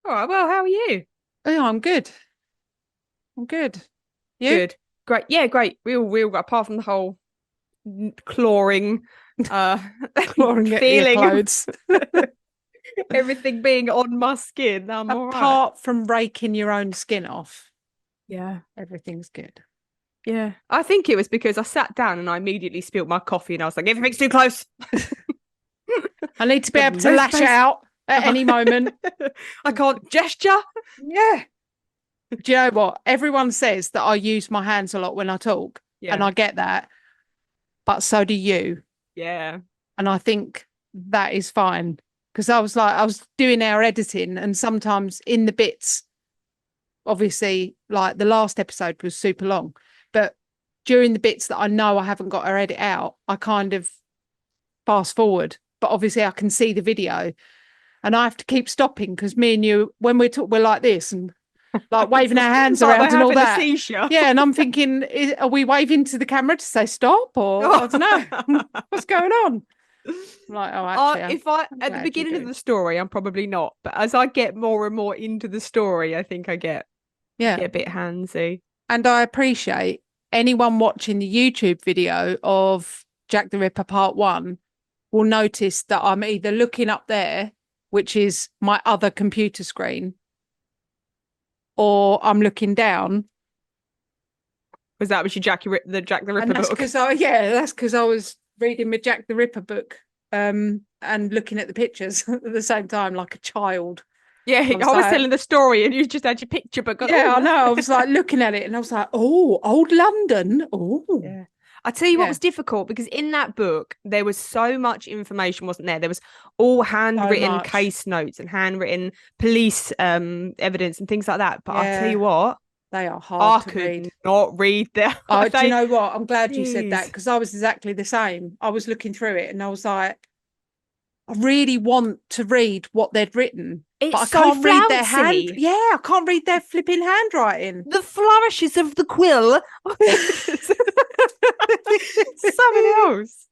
All right. Well, how are you? Oh, I'm good. I'm good. You? Good. Great. Yeah, great. Real. Apart from the whole clawing, uh, Clawing at your feeling of clothes. everything being on my skin, I'm all right. Apart from raking your own skin off, Yeah. everything's good. Yeah. I think it was because I sat down and I immediately spilled my coffee and I was like, everything's too close. I need to be Got able to no lash space. out at any moment. I can't gesture. Yeah. Do you know what? Everyone says that I use my hands a lot when I talk, and Yeah. I get that, but so do you. Yeah. And I think that is fine because I was doing our editing, and sometimes in the bits, obviously, like the last episode was super long, but during the bits that I know I haven't got to edit out, I kind of fast forward. But obviously, I can see the video, and I have to keep stopping because me and you, when we're like this and like waving our hands Like we're around and all having a that. seizure. Yeah, and I'm thinking, are we waving to the camera to say stop, or I don't know what's going on? I'm like, oh, actually, If I I'm at the glad you beginning of do. the story, I'm probably not, but as I get more and more into the story, I think I Yeah, get a bit handsy. and I appreciate anyone watching the YouTube video of Jack the Ripper Part One will notice that I'm either looking up there, which is my other computer screen, or I'm looking down. Was your the Jack the And Ripper that's book? because that's because I was reading my Jack the Ripper book, and looking at the pictures at the same time, like a child. Yeah, I was I was like, telling the story and you just had your picture book. yeah, Oh, I know. what's I was that? like looking at it, and I was like, oh, old London. Oh, Yeah. I tell you what yeah, was difficult because in that book there was so much information, wasn't there? There was all so handwritten much. case notes and handwritten police evidence and things like that. But I tell you Yeah, what, they are hard I to could read. not read them. Oh, do you They, know what? I'm glad you said that jeez. because I was exactly the same. I was looking through it, and I was like, I really want to read what they'd written, but It's I so can't read their hand. flouncy. Yeah, I can't read their flipping handwriting. The flourishes of the quill. Something else.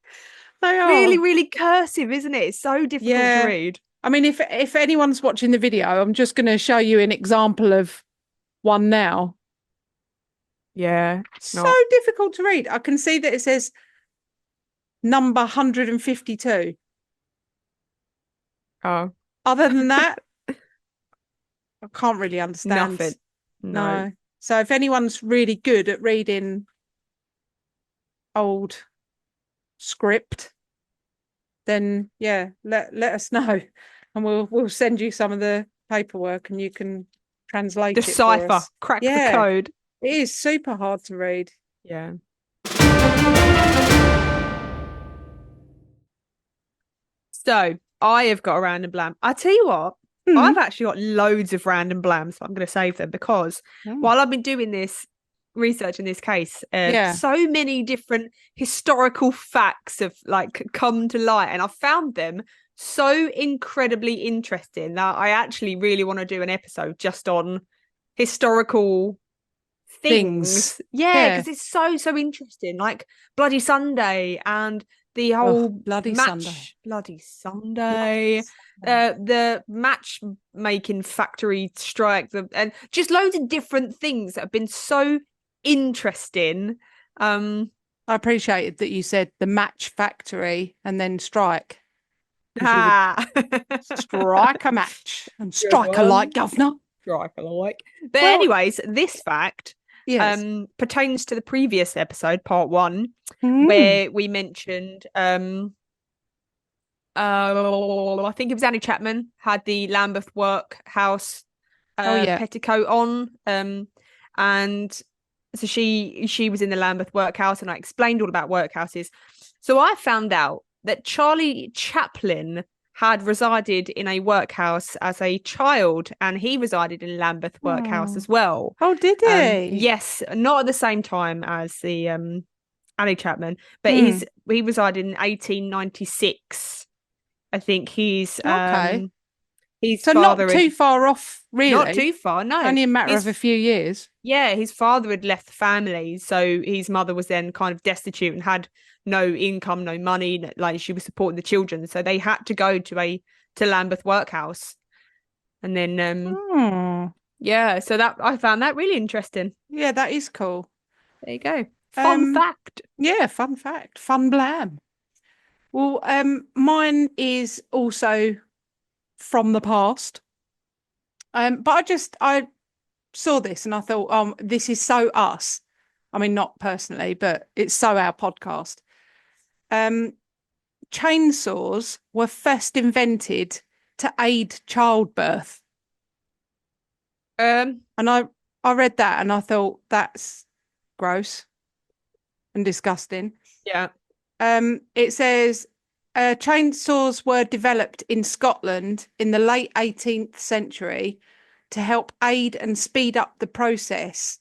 They Really, are. really cursive, isn't it? It's so difficult to Yeah. read. I mean, if anyone's watching the video, I'm just going to show you an example of one now. Yeah, it's So not. difficult to read. I can see that it says number 152. Oh, Other than that, I can't really understand. nothing. No. No. So if anyone's really good at reading old script, then yeah, let us know, and we'll send you some of the paperwork, and you can translate it for Decipher, us. crack the Yeah, code. it is super hard to read. Yeah. So I have got a random blam. I tell you what, I've Mm. actually got loads of random blams, but I'm going to save them because Oh. while I've been doing this research in this case, Yeah. so many different historical facts have like come to light, and I found them so incredibly interesting that I actually really want to do an episode just on historical Things. things. Yeah, Yeah. because it's so interesting. Like Bloody Sunday and the Oh, whole bloody Sunday. Bloody Bloody Sunday, Sunday. the matchmaking factory strike, and just loads of different things that have been so interesting. Um, I appreciated that you said the match factory and then strike, because you would ah, strike a match and good strike a light, one. governor. Strike a like. But Well, anyways, this fact yes. pertains to the previous episode, part one, Mm. where we mentioned I think it was Annie Chapman had the Lambeth workhouse Oh, yeah. petticoat on. And so she was in the Lambeth workhouse, and I explained all about workhouses. So I found out that Charlie Chaplin had resided in a workhouse as a child, and he resided in Lambeth workhouse Oh. as well. Oh, did he? Yes, not at the same time as the Annie Chapman, but Hmm. he resided in 1896. I think Okay. his So not father too had far off, not really. too far, no. Only a matter of His a few years. Yeah, his father had left the family, so his mother was then kind of destitute and had no income, no money, like she was supporting the children. So they had to go to Lambeth workhouse. And then Oh, yeah, so that I found that really interesting. yeah, that is cool. There you go. Fun Um, fact. yeah, fun fact, fun blam. Well, mine is also from the past. But I saw this and I thought, this is so us. I mean, not personally, but it's so our podcast. Um, Chainsaws were first invented to aid childbirth. Um, And I read that and I thought that's gross and disgusting. yeah. It says chainsaws were developed in Scotland in the late 18th century to help aid and speed up the process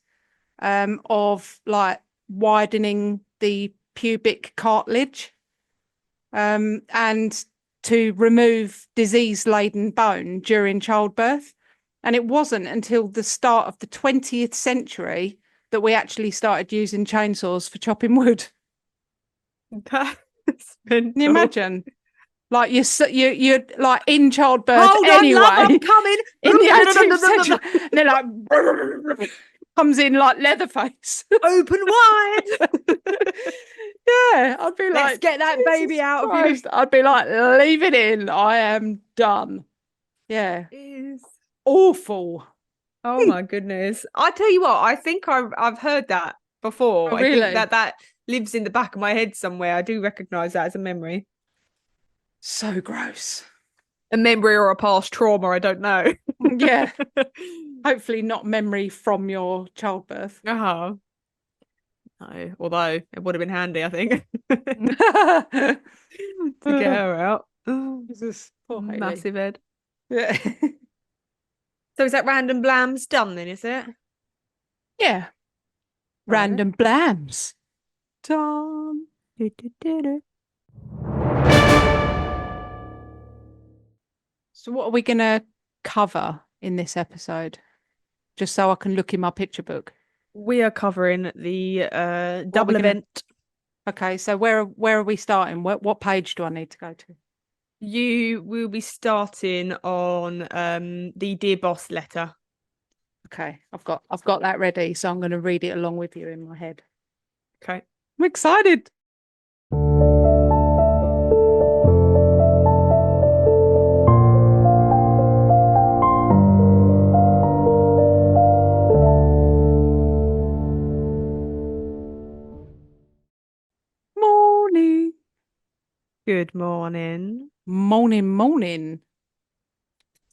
of like widening the pubic cartilage and to remove disease-laden bone during childbirth. And it wasn't until the start of the 20th century that we actually started using chainsaws for chopping wood. That's Can you mental. imagine? Like you're like in childbirth Hold on, love, anyway I'm coming. in the 18th century, and they're like comes in like Leatherface. Open wide. Yeah, I'd be Let's like, get that baby Jesus out of you. Christ. I'd be like, leave it in. I am done. Yeah, Is awful. oh my goodness. I tell you what, I think I've heard that before. Oh, I think really? that lives in the back of my head somewhere. I do recognize that as a memory. So gross. A memory or a past trauma, I don't know. Yeah, hopefully not memory from your childbirth. Oh, no. Although it would have been handy, I think, to get her out. Jesus, poor Hayley. Massive head. Yeah. So is that random blams done then, is it? Yeah. Right. Random blams. Done. Do. So what are we going to cover in this episode? Just so I can look in my picture book. We are covering the What are we double gonna... event. Okay, so where are we starting? What page do I need to go to? You will be starting on the Dear Boss letter. Okay, I've got that ready, so I'm going to read it along with you in my head. Okay. I'm excited. Morning. Good morning. Morning, morning.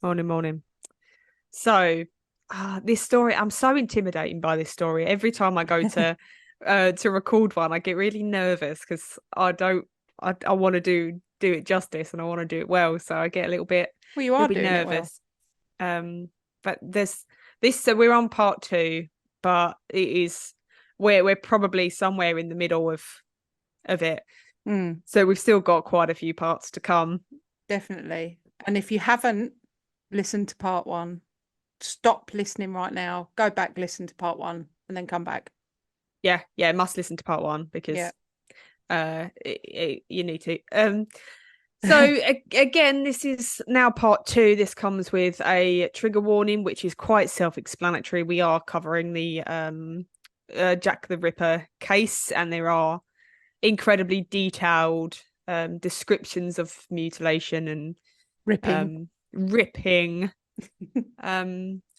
Morning. So, this story, I'm so intimidated by this story. Every time I go to record one, I get really nervous because I want to do it justice and I want to do it well. So I get a Well, you are little bit doing it well. nervous. But this, so we're on part 2, but it is we're probably somewhere in the middle of it. Mm, So we've still got quite a few parts to come. definitely. And if you haven't listened to part 1, stop listening right now. Go back, listen to part 1, and then come back. Yeah, must listen to part 1 because you need to. So again, this is now part 2. This comes with a trigger warning, which is quite self-explanatory. We are covering the Jack the Ripper case, and there are incredibly detailed descriptions of mutilation and ripping.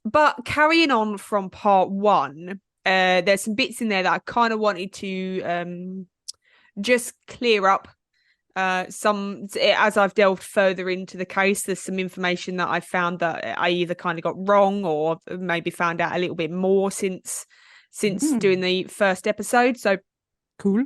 But carrying on from part 1, there's some bits in there that I kind of wanted to just clear up. Some as I've delved further into the case, there's some information that I found that I either kind of got wrong or maybe found out a little bit more since doing the first episode. So cool.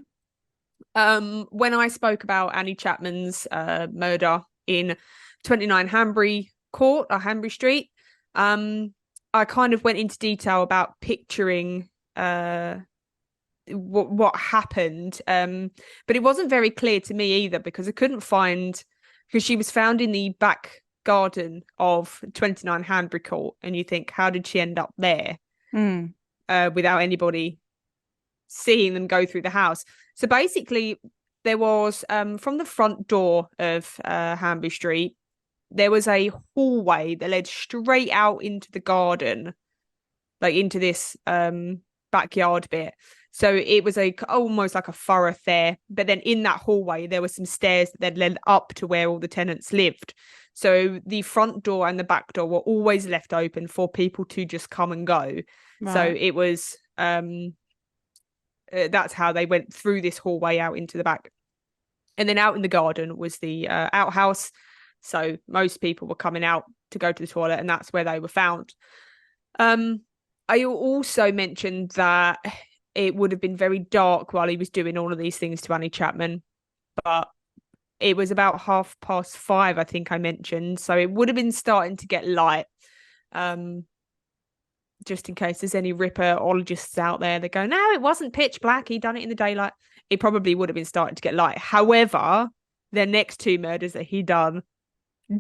When I spoke about Annie Chapman's murder in 29 Hanbury Court or Hanbury Street, I kind of went into detail about picturing what happened, but it wasn't very clear to me either because I couldn't find, because she was found in the back garden of 29 Hanbury Court, and you think, how did she end up there without anybody seeing them go through the house? So basically there was from the front door of Hanbury Street, there was a hallway that led straight out into the garden, like into this backyard bit. So it was almost like a thoroughfare, but then in that hallway there were some stairs that then led up to where all the tenants lived. So the front door and the back door were always left open for people to just come and go. Right. So it was that's how they went through this hallway out into the back. And then out in the garden was the outhouse. So most people were coming out to go to the toilet, and that's where they were found. I also mentioned that it would have been very dark while he was doing all of these things to Annie Chapman, but it was about 5:30, I think I mentioned. So it would have been starting to get light. Just in case there's any ripperologists out there that go, no, it wasn't pitch black. He done it in the daylight. It probably would have been starting to get light. However, the next two murders that he done,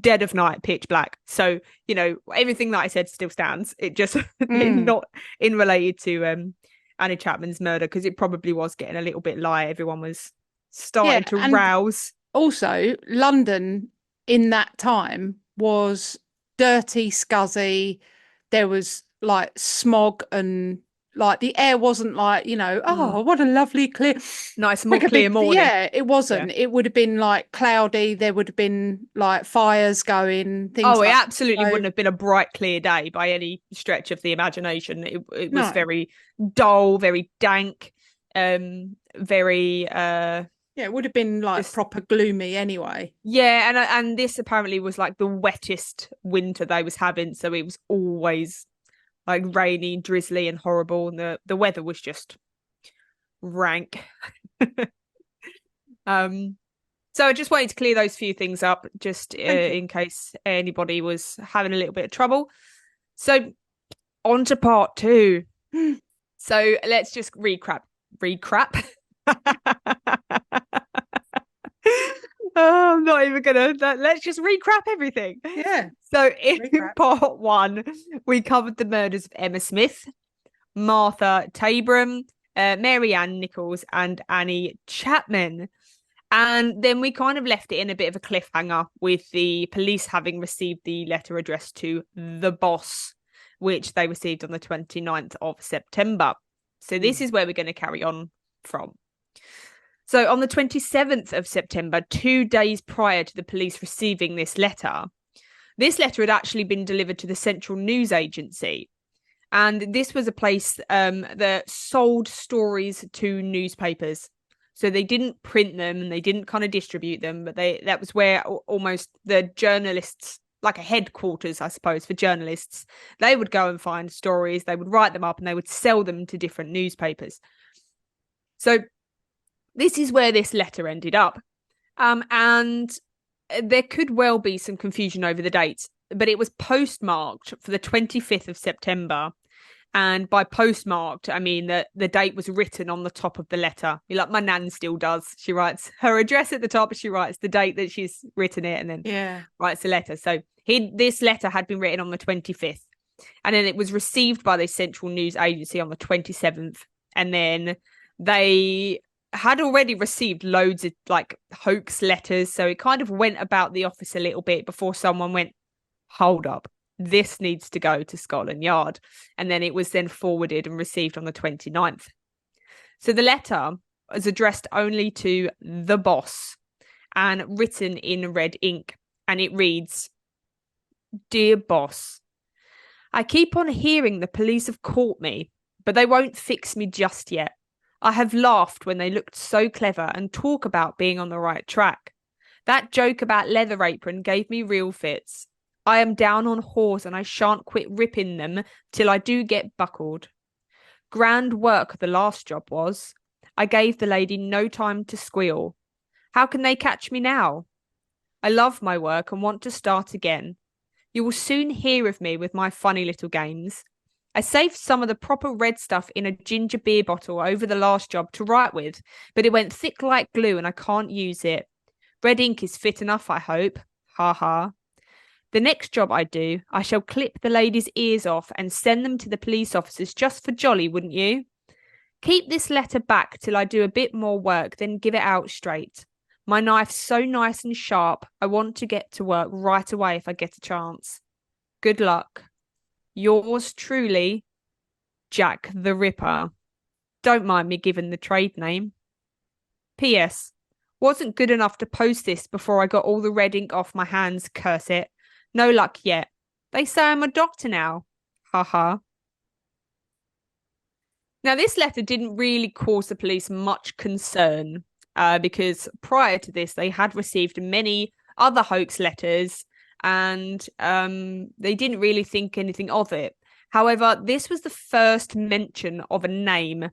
dead of night, pitch black. So, you know, everything that I said still stands. It just not in related to Annie Chapman's murder, because it probably was getting a little bit light. Everyone was starting to rouse. Also, London in that time was dirty, scuzzy. There was like smog, and like the air wasn't like, you know, oh, what a lovely clear, nice, more clear morning. Yeah, it wasn't. It would have been like cloudy. There would have been like fires going. Things. It absolutely wouldn't have been a bright, clear day by any stretch of the imagination. It was very dull, very dank, very. Yeah, it would have been like just proper gloomy anyway. Yeah, and this apparently was like the wettest winter they was having, so it was always like rainy, drizzly, and horrible, and the weather was just rank. So I just wanted to clear those few things up, just in case anybody was having a little bit of trouble. So on to part 2. So let's just recap. Oh, I'm not even gonna. Let's just recap everything. Yeah. So in part 1, we covered the murders of Emma Smith, Martha Tabram, Mary Ann Nichols, and Annie Chapman. And then we kind of left it in a bit of a cliffhanger with the police having received the letter addressed to the boss, which they received on the 29th of September. So this is where we're going to carry on from. So on the 27th of September, 2 days prior to the police receiving this letter had actually been delivered to the Central News Agency. And this was a place that sold stories to newspapers. So they didn't print them and they didn't kind of distribute them, but that was where almost the journalists, like a headquarters, I suppose, for journalists, they would go and find stories, they would write them up, and they would sell them to different newspapers. So this is where this letter ended up. And there could well be some confusion over the dates, but it was postmarked for the 25th of September. And by postmarked, I mean that the date was written on the top of the letter. Like my nan still does. She writes her address at the top, she writes the date that she's written it, and then writes the letter. So this letter had been written on the 25th. And then it was received by the Central News Agency on the 27th. And then they had already received loads of like hoax letters, so it kind of went about the office a little bit before someone went, hold up, this needs to go to Scotland Yard. And then it was then forwarded and received on the 29th. So the letter was addressed only to the boss and written in red ink, and it reads, "Dear boss, I keep on hearing the police have caught me, but they won't fix me just yet. I have laughed when they looked so clever and talk about being on the right track. That joke about leather apron gave me real fits. I am down on whores and I shan't quit ripping them till I do get buckled. Grand work the last job was. I gave the lady no time to squeal. How can they catch me now? I love my work and want to start again. You will soon hear of me with my funny little games. I saved some of the proper red stuff in a ginger beer bottle over the last job to write with, but it went thick like glue and I can't use it. Red ink is fit enough, I hope. Ha ha. The next job I do, I shall clip the ladies' ears off and send them to the police officers just for jolly, wouldn't you? Keep this letter back till I do a bit more work, then give it out straight. My knife's so nice and sharp. I want to get to work right away if I get a chance. Good luck. Yours truly, Jack the Ripper. Don't mind me giving the trade name. P.S. Wasn't good enough to post this before I got all the red ink off my hands, curse it. No luck yet. They say I'm a doctor now. Ha ha. Now, this letter didn't really cause the police much concern because prior to this, they had received many other hoax letters and they didn't really think anything of it. However, this was the first mention of a name,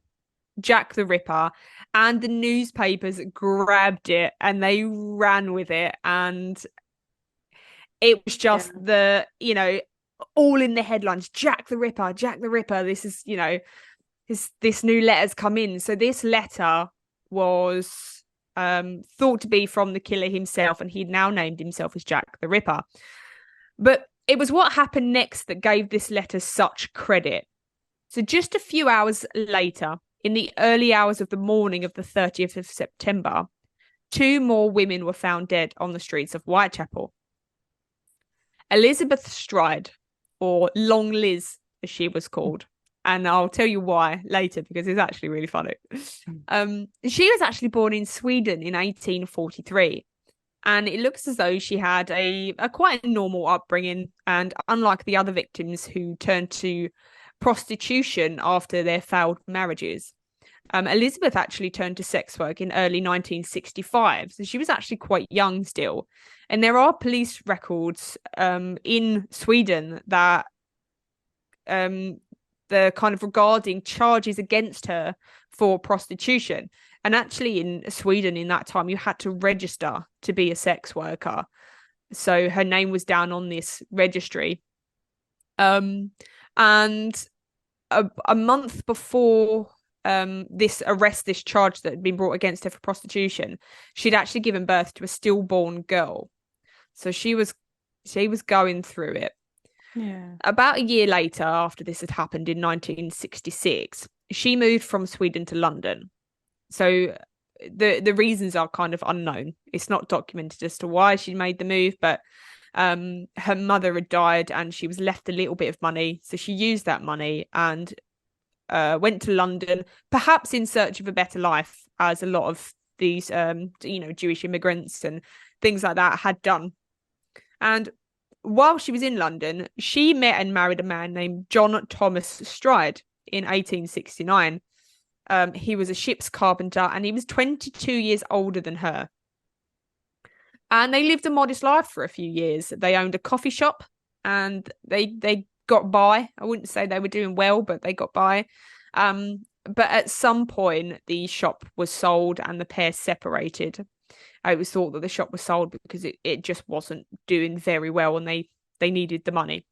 Jack the Ripper, and the newspapers grabbed it and they ran with it. And it was just all in the headlines, Jack the Ripper, Jack the Ripper. This is, this new letter's come in. So this letter was thought to be from the killer himself, and he'd now named himself as Jack the Ripper. But it was what happened next that gave this letter such credit. So just a few hours later, in the early hours of the morning of the 30th of September, 2 more women were found dead on the streets of Whitechapel. Elizabeth Stride, or Long Liz, as she was called, and I'll tell you why later because it's actually really funny. She was actually born in Sweden in 1843, and it looks as though she had a quite normal upbringing, and unlike the other victims who turned to prostitution after their failed marriages, Elizabeth actually turned to sex work in early 1965, so she was actually quite young still. And there are police records in Sweden that the kind of regarding charges against her for prostitution. And actually in Sweden in that time, you had to register to be a sex worker. So her name was down on this registry. And a month before this charge that had been brought against her for prostitution, she'd actually given birth to a stillborn girl. So she was going through it. Yeah. About a year later, after this had happened in 1966, she moved from Sweden to London. So the reasons are kind of unknown. It's not documented as to why she made the move, but her mother had died and she was left a little bit of money. So she used that money and went to London, perhaps in search of a better life, as a lot of these, Jewish immigrants and things like that had done. And while she was in London, she met and married a man named John Thomas Stride in 1869. He was a ship's carpenter and he was 22 years older than her. And they lived a modest life for a few years. They owned a coffee shop and they got by. I wouldn't say they were doing well, but they got by. But at some point, the shop was sold and the pair separated. It was thought that the shop was sold because it just wasn't doing very well and they needed the money.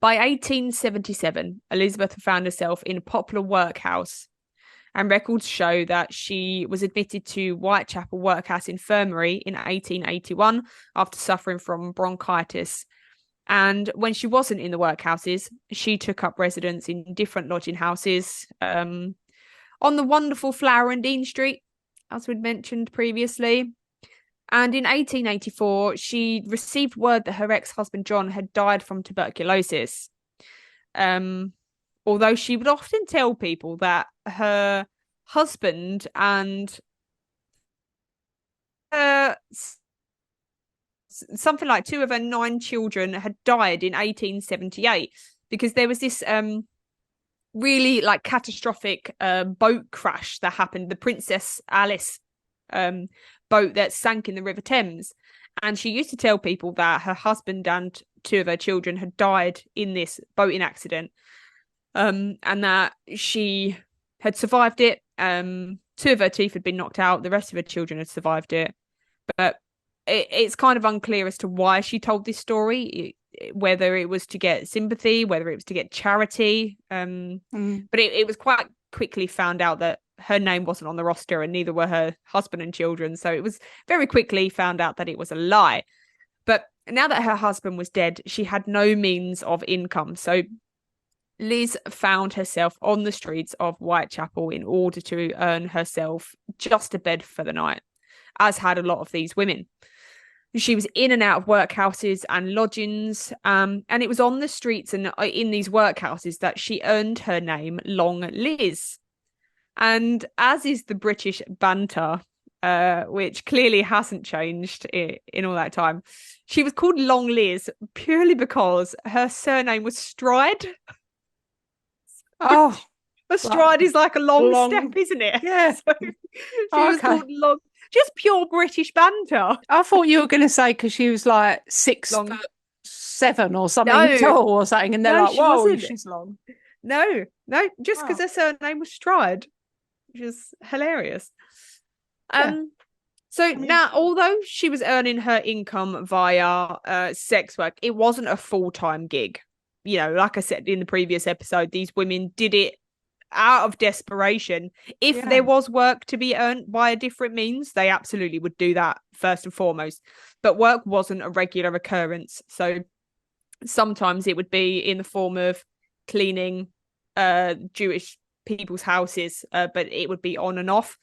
By 1877, Elizabeth found herself in a popular workhouse, and records show that she was admitted to Whitechapel Workhouse Infirmary in 1881 after suffering from bronchitis. And when she wasn't in the workhouses, she took up residence in different lodging houses on the wonderful Flower and Dean Street, as we'd mentioned previously. And in 1884, she received word that her ex-husband John had died from tuberculosis. Although she would often tell people that her husband and something like 2 of her 9 children had died in 1878 because there was this really like catastrophic boat crash that happened, the Princess Alice boat that sank in the River Thames. And she used to tell people that her husband and 2 of her children had died in this boating accident, and that she had survived it. 2 of her teeth had been knocked out. The rest of her children had survived it. But it's kind of unclear as to why she told this story, whether it was to get sympathy, whether it was to get charity. But it was quite quickly found out that her name wasn't on the roster and neither were her husband and children. So it was very quickly found out that it was a lie. But now that her husband was dead, she had no means of income. So Liz found herself on the streets of Whitechapel in order to earn herself just a bed for the night. as had a lot of these women. She was in and out of workhouses and lodgings, and it was on the streets and in these workhouses that she earned her name Long Liz. And as is the British banter, which clearly hasn't changed in all that time, she was called Long Liz purely because her surname was Stride. Oh, a stride is like a long step, isn't it? Yeah. So she was called Long. Just pure British banter. I thought you were going to say because she was like 6'7" or something tall or something, and they're like, "Whoa, she's long." No, just because her surname was Stride, which is hilarious. So now, although she was earning her income via sex work, it wasn't a full-time gig. You know, like I said in the previous episode, these women did it out of desperation. If there was work to be earned by a different means, they absolutely would do that first and foremost. But work wasn't a regular occurrence. So sometimes it would be in the form of cleaning Jewish people's houses, but it would be on and off.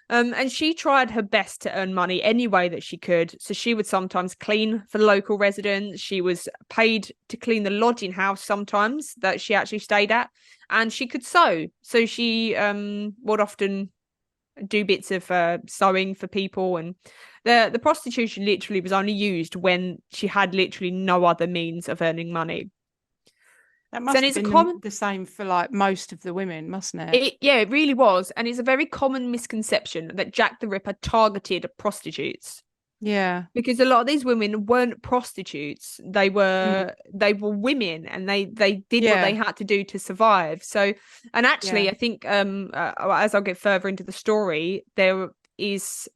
And she tried her best to earn money any way that she could. So she would sometimes clean for the local residents. She was paid to clean the lodging house sometimes that she actually stayed at. And she could sew. So she would often do bits of sewing for people. And the prostitution literally was only used when she had literally no other means of earning money. That must have been the same for like most of the women, mustn't it? It really was. And it's a very common misconception that Jack the Ripper targeted prostitutes. Yeah. Because a lot of these women weren't prostitutes. They were women, and they did what they had to do to survive. So, and actually I think as I'll get further into the story, it's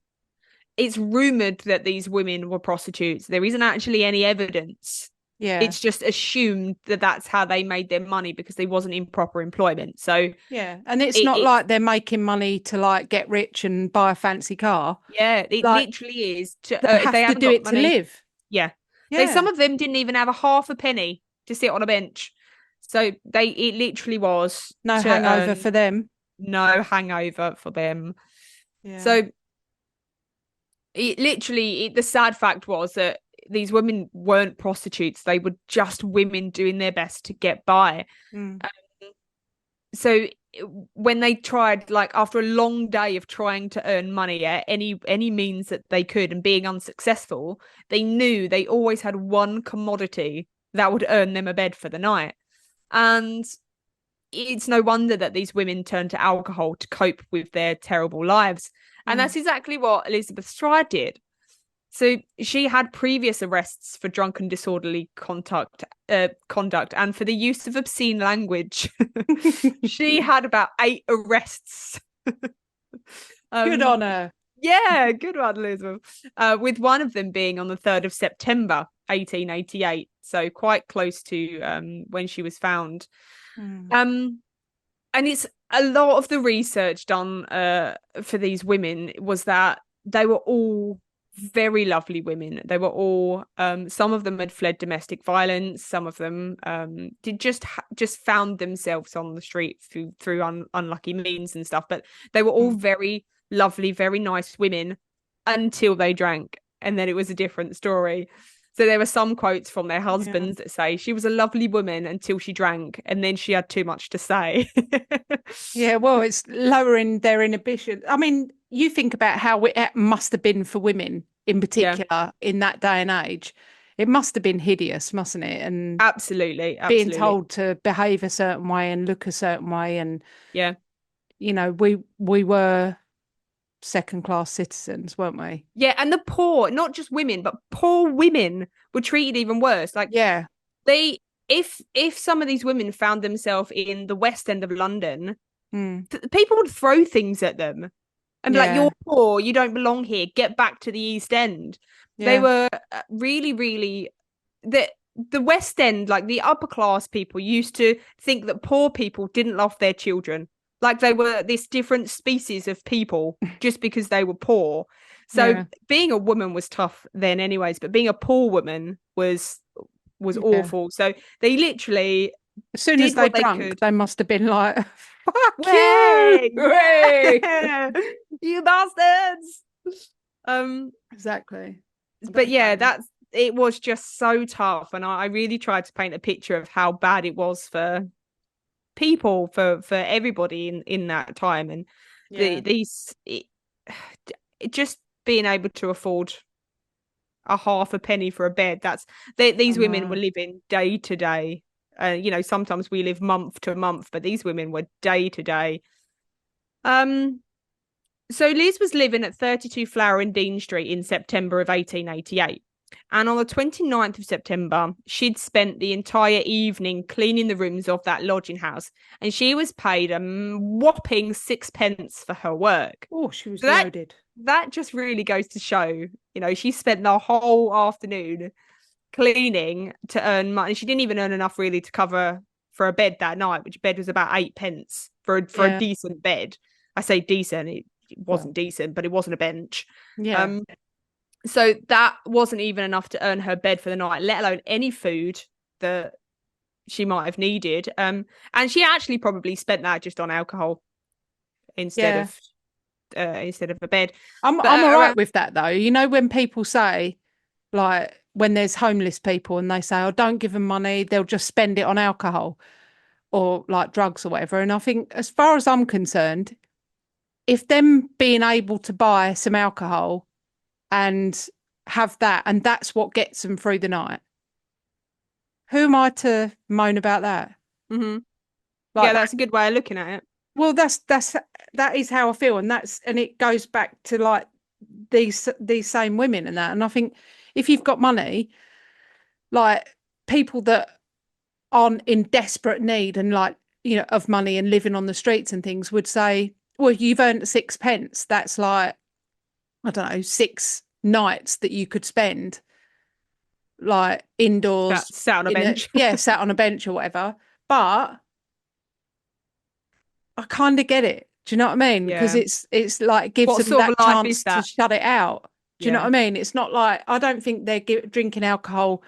rumored that these women were prostitutes. There isn't actually any evidence. Yeah. It's just assumed that that's how they made their money because they wasn't in proper employment. So yeah, and it's not like they're making money to like get rich and buy a fancy car. Yeah, it literally is. They have to do it to live. Yeah. Some of them didn't even have a half a penny to sit on a bench. So it literally was no hangover for them. No hangover for them. Yeah. So the sad fact was that these women weren't prostitutes. They were just women doing their best to get by. So when they tried, like after a long day of trying to earn money at any means that they could and being unsuccessful, they knew they always had one commodity that would earn them a bed for the night. And it's no wonder that these women turned to alcohol to cope with their terrible lives. And that's exactly what Elizabeth Stride did. So she had previous arrests for drunken disorderly conduct and for the use of obscene language. She had about 8 arrests. Good on her. Yeah, good one, Elizabeth. With one of them being on the 3rd of September, 1888. So quite close to when she was found. And it's a lot of the research done for these women was that they were all very lovely women. They were all some of them had fled domestic violence, some of them did just found themselves on the street through unlucky means and stuff, but they were all very lovely, very nice women until they drank, and then it was a different story. So there were some quotes from their husbands that say she was a lovely woman until she drank, and then she had too much to say. Yeah, well, it's lowering their inhibition. I mean, you think about how it must have been for women in particular in that day and age. It must have been hideous, mustn't it? And absolutely being told to behave a certain way and look a certain way, and you know, we were second-class citizens, weren't we? Yeah, and the poor, not just women, but poor women were treated even worse. Like, if some of these women found themselves in the West End of London, people would throw things at them and be like, "You're poor, you don't belong here. Get back to the East End." They were really, really the West End, like the upper class people, used to think that poor people didn't love their children. Like they were this different species of people just because they were poor. So being a woman was tough then anyways, but being a poor woman was awful. So they literally, as soon as they drank, they must have been like, fuck you! Way! You bastards! Exactly. But yeah, it was just so tough, and I really tried to paint a picture of how bad it was for people, for everybody in that time, and just being able to afford a half a penny for a bed. These women were living day to day. Sometimes we live month to month, but these women were day to day. So Liz was living at 32 Flower and Dean Street in September of 1888. And on the 29th of September, she'd spent the entire evening cleaning the rooms of that lodging house. And she was paid a whopping 6 pence for her work. Oh, she was loaded. That just really goes to show, she spent the whole afternoon cleaning to earn money. She didn't even earn enough really to cover for a bed that night, which bed was about 8 pence for a decent bed. I say decent, it wasn't decent, but it wasn't a bench. Yeah. So that wasn't even enough to earn her bed for the night, let alone any food that she might have needed. And she actually probably spent that just on alcohol instead of a bed. I'm all right with that though. When people say, like, when there's homeless people and they say, "Oh, don't give them money; they'll just spend it on alcohol or like drugs or whatever." And I think, as far as I'm concerned, if them being able to buy some alcohol and have that, and that's what gets them through the night, who am I to moan about that? Mm-hmm. Like, that's a good way of looking at it. Well, that is how I feel, and it goes back to like these same women and that. And I think if you've got money, like people that aren't in desperate need and like of money and living on the streets and things would say, well, you've earned 6 pence. That's like, I don't know, 6 nights that you could spend like indoors, sat on a bench. Sat on a bench or whatever. But I kind of get it. Do you know what I mean? Because it's like gives them that chance to shut it out. Do you know what I mean? It's not like, I don't think they're drinking alcohol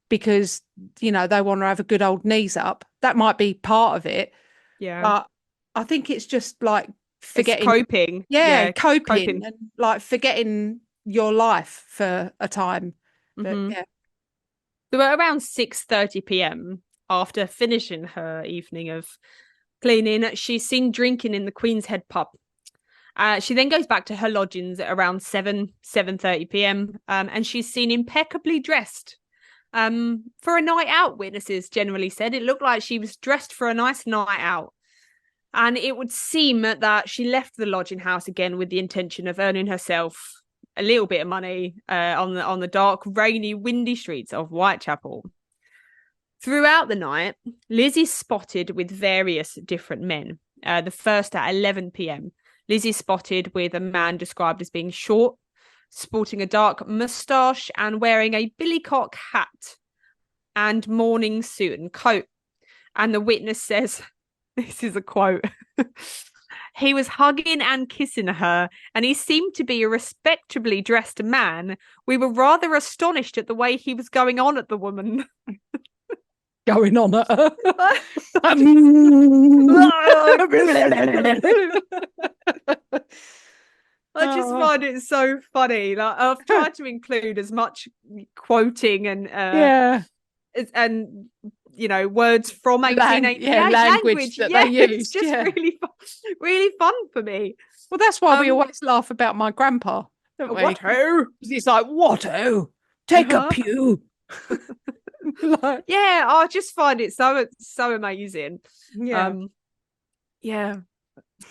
because they want to have a good old knees up. That might be part of it. Yeah. But I think it's just like forgetting, it's coping. Coping and like forgetting your life for a time. Mm-hmm. But so at around 6:30 p.m, after finishing her evening of cleaning, she's seen drinking in the Queen's Head pub. She then goes back to her lodgings at around 7:30 p.m, and she's seen impeccably dressed for a night out. Witnesses generally said it looked like she was dressed for a nice night out. And it would seem that she left the lodging house again with the intention of earning herself a little bit of money on the dark, rainy, windy streets of Whitechapel. Throughout the night, Liz is spotted with various different men. The first at 11 p.m, Liz is spotted with a man described as being short, sporting a dark moustache and wearing a billycock hat and morning suit and coat. And the witness says, this is a quote, he was hugging and kissing her, and he seemed to be a respectably dressed man. We were rather astonished at the way he was going on at the woman. Going on at her. I just find it so funny. Like, I've tried to include as much quoting and words from 1888 language that they use. It's just really fun for me. Well, that's why we always laugh about my grandpa, don't we? What-o? He's like, what-o? Take a pew. I just find it so amazing.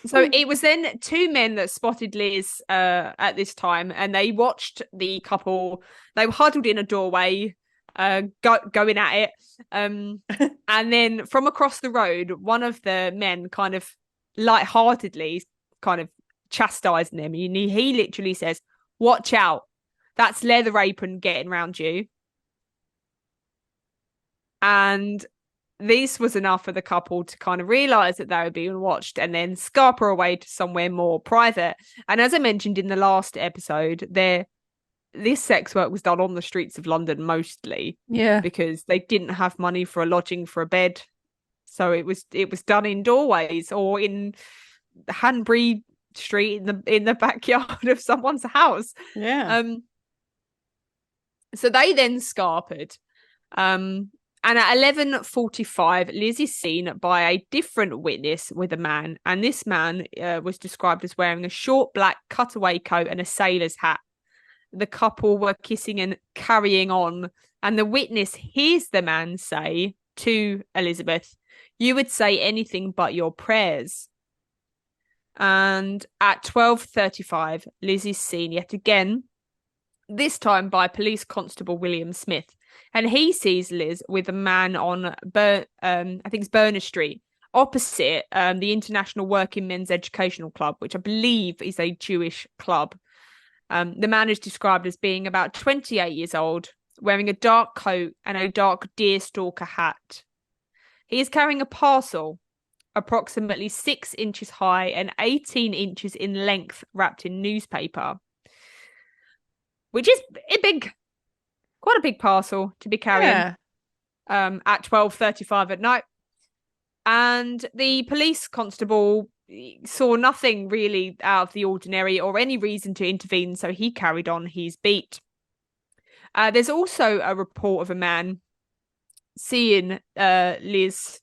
So it was then 2 men that spotted Liz at this time, and they watched the couple. They were huddled in a doorway, going at it, and then from across the road, one of the men kind of lightheartedly kind of chastising him. He literally says, "Watch out, that's leather apron getting round you." And this was enough for the couple to kind of realise that they were being watched and then scarper away to somewhere more private. And as I mentioned in the last episode, this sex work was done on the streets of London mostly. Yeah. Because they didn't have money for a lodging for a bed. So it was done in doorways or in Hanbury street in the backyard of someone's house. Yeah. So they then scarpered. And at 11:45, Liz is seen by a different witness with a man, and this man was described as wearing a short black cutaway coat and a sailor's hat. The couple were kissing and carrying on, and the witness hears the man say to Elizabeth, "You would say anything but your prayers." And at 12:35, Liz is seen yet again, this time by Police Constable William Smith. And he sees Liz with a man on, I think it's Berners Street, opposite the International Working Men's Educational Club, which I believe is a Jewish club. The man is described as being about 28 years old, wearing a dark coat and a dark deerstalker hat. He is carrying a parcel approximately 6 inches high and 18 inches in length, wrapped in newspaper, which is quite a big parcel to be carrying at 12:35 at night. And the police constable saw nothing really out of the ordinary or any reason to intervene, so he carried on his beat. There's also a report of a man seeing Liz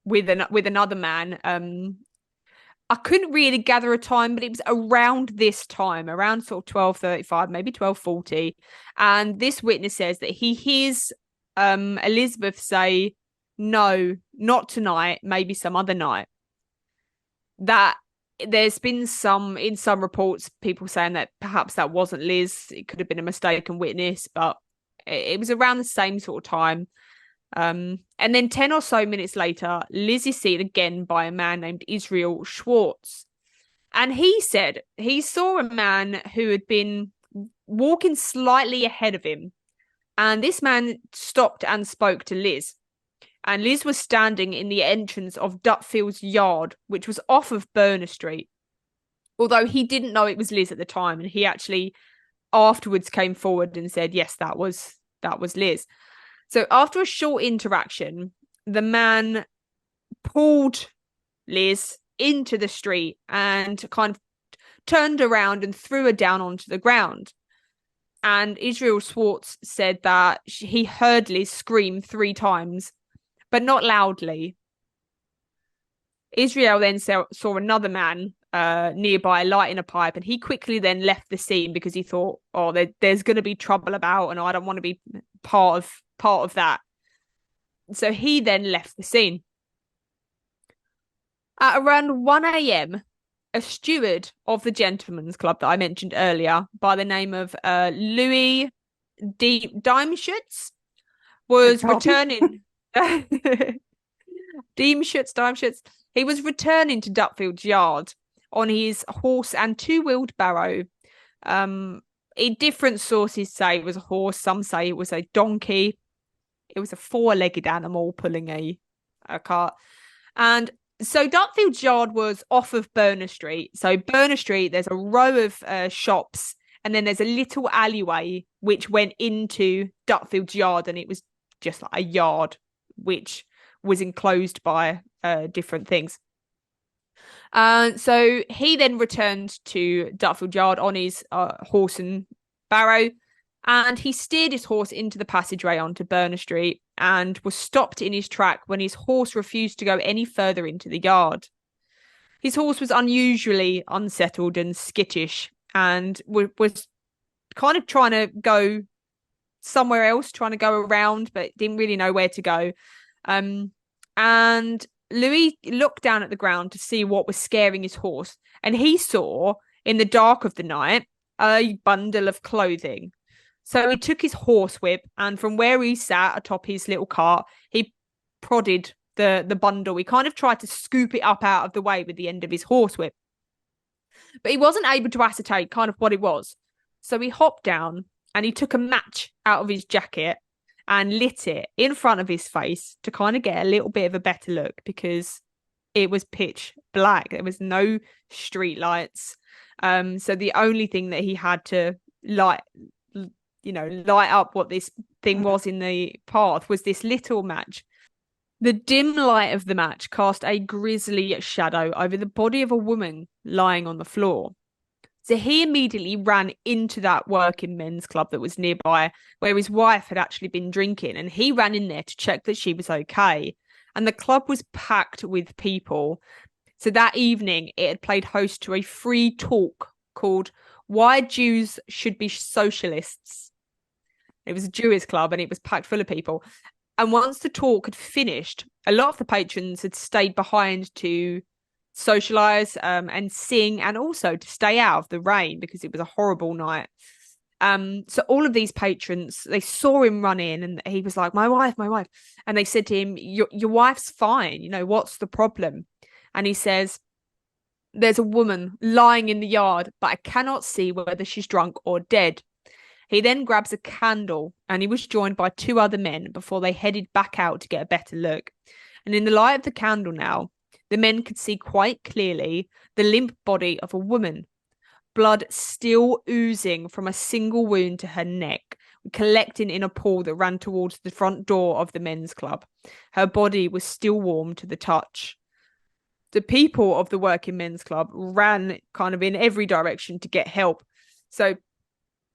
with another man. I couldn't really gather a time, but it was around this time, around sort of 12:35, maybe 12:40. And this witness says that he hears Elizabeth say, "No, not tonight, maybe some other night." That there's been in some reports, people saying that perhaps that wasn't Liz. It could have been a mistaken witness, but it was around the same sort of time. And then 10 or so minutes later, Liz is seen again by a man named Israel Schwartz. And he said he saw a man who had been walking slightly ahead of him. And this man stopped and spoke to Liz. And Liz was standing in the entrance of Dutfield's yard, which was off of Berners Street. Although he didn't know it was Liz at the time. And he actually afterwards came forward and said, yes, that was Liz. So after a short interaction, the man pulled Liz into the street and kind of turned around and threw her down onto the ground. And Israel Schwartz said that he heard Liz scream 3 times, but not loudly. Israel then saw another man nearby lighting a pipe, and he quickly then left the scene because he thought, oh, there's going to be trouble about, and I don't want to be part of that. So he then left the scene. At around 1 a.m, a steward of the gentleman's club that I mentioned earlier, by the name of Louis Diemschutz, was returning. Diemschutz. He was returning to Dutfield's yard on his horse and 2-wheeled barrow. Different sources say it was a horse. Some say it was a donkey. It was a 4-legged animal pulling a cart. And so Dutfield's yard was off of Berners Street. So Berners Street, there's a row of shops, and then there's a little alleyway which went into Dutfield's yard, and it was just like a yard which was enclosed by different things. So he then returned to Dutfield Yard on his horse and barrow, and he steered his horse into the passageway onto Berners Street and was stopped in his track when his horse refused to go any further into the yard. His horse was unusually unsettled and skittish and was kind of trying to go somewhere else, trying to go around, but didn't really know where to go. And Louis looked down at the ground to see what was scaring his horse, and he saw in the dark of the night a bundle of clothing. So he took his horsewhip, and from where he sat atop his little cart, he prodded the bundle. He kind of tried to scoop it up out of the way with the end of his horsewhip, but he wasn't able to ascertain kind of what it was. So he hopped down and he took a match out of his jacket and lit it in front of his face to kind of get a little bit of a better look, because it was pitch black. There was no street lights. So the only thing that he had to light up what this thing was in the path was this little match. The dim light of the match cast a grisly shadow over the body of a woman lying on the floor. So he immediately ran into that working men's club that was nearby, where his wife had actually been drinking, and he ran in there to check that she was okay. And the club was packed with people. So that evening, it had played host to a free talk called Why Jews Should Be Socialists. It was a Jewish club and it was packed full of people. And once the talk had finished, a lot of the patrons had stayed behind to socialize and sing, and also to stay out of the rain because it was a horrible night. So all of these patrons, they saw him run in and he was like, my wife, my wife. And they said to him, your wife's fine. You know, what's the problem? And he says, there's a woman lying in the yard, but I cannot see whether she's drunk or dead. He then grabs a candle and he was joined by two other men before they headed back out to get a better look. And in the light of the candle now, the men could see quite clearly the limp body of a woman, blood still oozing from a single wound to her neck, collecting in a pool that ran towards the front door of the men's club. Her body was still warm to the touch. The people of the working men's club ran kind of in every direction to get help. So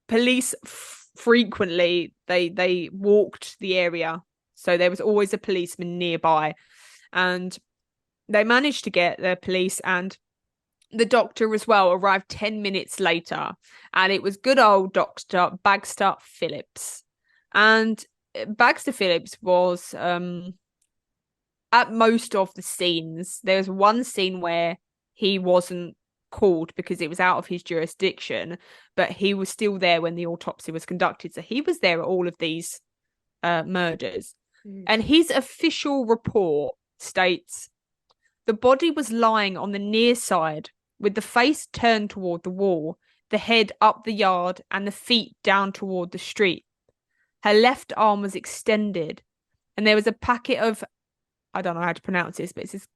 police frequently they walked the area, so there was always a policeman nearby, and they managed to get the police and the doctor as well arrived 10 minutes later, and it was good old Dr. Bagster Phillips. And Bagster Phillips was at most of the scenes. There's one scene where he wasn't called because it was out of his jurisdiction, but he was still there when the autopsy was conducted. So he was there at all of these murders. And his official report states the body was lying on the near side with the face turned toward the wall, the head up the yard, and the feet down toward the street. Her left arm was extended, and there was a packet of, I don't know how to pronounce this, but it says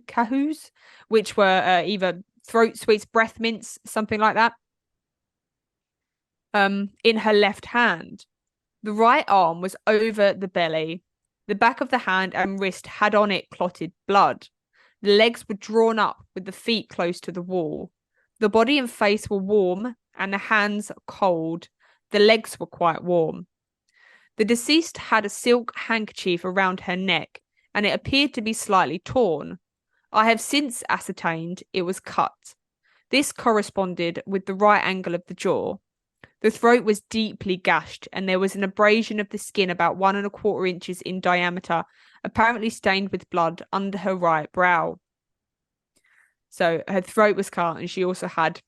cahoos, which were either throat sweets, breath mints, something like that, in her left hand. The right arm was over the belly. The back of the hand and wrist had on it clotted blood. The legs were drawn up with the feet close to the wall. The body and face were warm and the hands cold. The legs were quite warm. The deceased had a silk handkerchief around her neck, and it appeared to be slightly torn. I have since ascertained it was cut. This corresponded with the right angle of the jaw. The throat was deeply gashed, and there was an abrasion of the skin about 1¼ inches in diameter, apparently stained with blood under her right brow. So her throat was cut, and she also had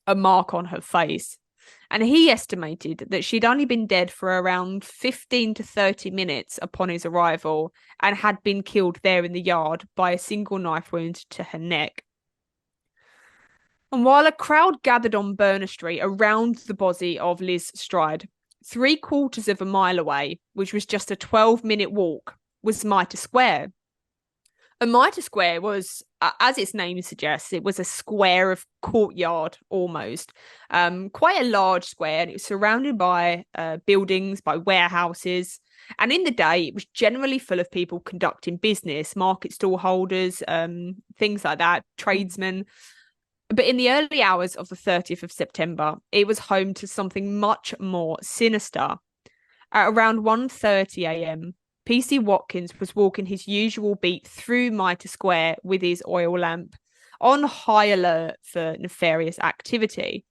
a mark on her face. And he estimated that she'd only been dead for around 15 to 30 minutes upon his arrival, and had been killed there in the yard by a single knife wound to her neck. And while a crowd gathered on Burner Street around the body of Liz Stride, 3/4 of a mile away, which was just a 12-minute walk, was Mitre Square. A Mitre Square was, as its name suggests, it was a square of courtyard almost, quite a large square, and it was surrounded by buildings, by warehouses. And in the day, it was generally full of people conducting business, market stall holders, things like that, tradesmen. But in the early hours of the 30th of September, it was home to something much more sinister. At around 1:30 a.m., PC Watkins was walking his usual beat through Mitre Square with his oil lamp, on high alert for nefarious activity.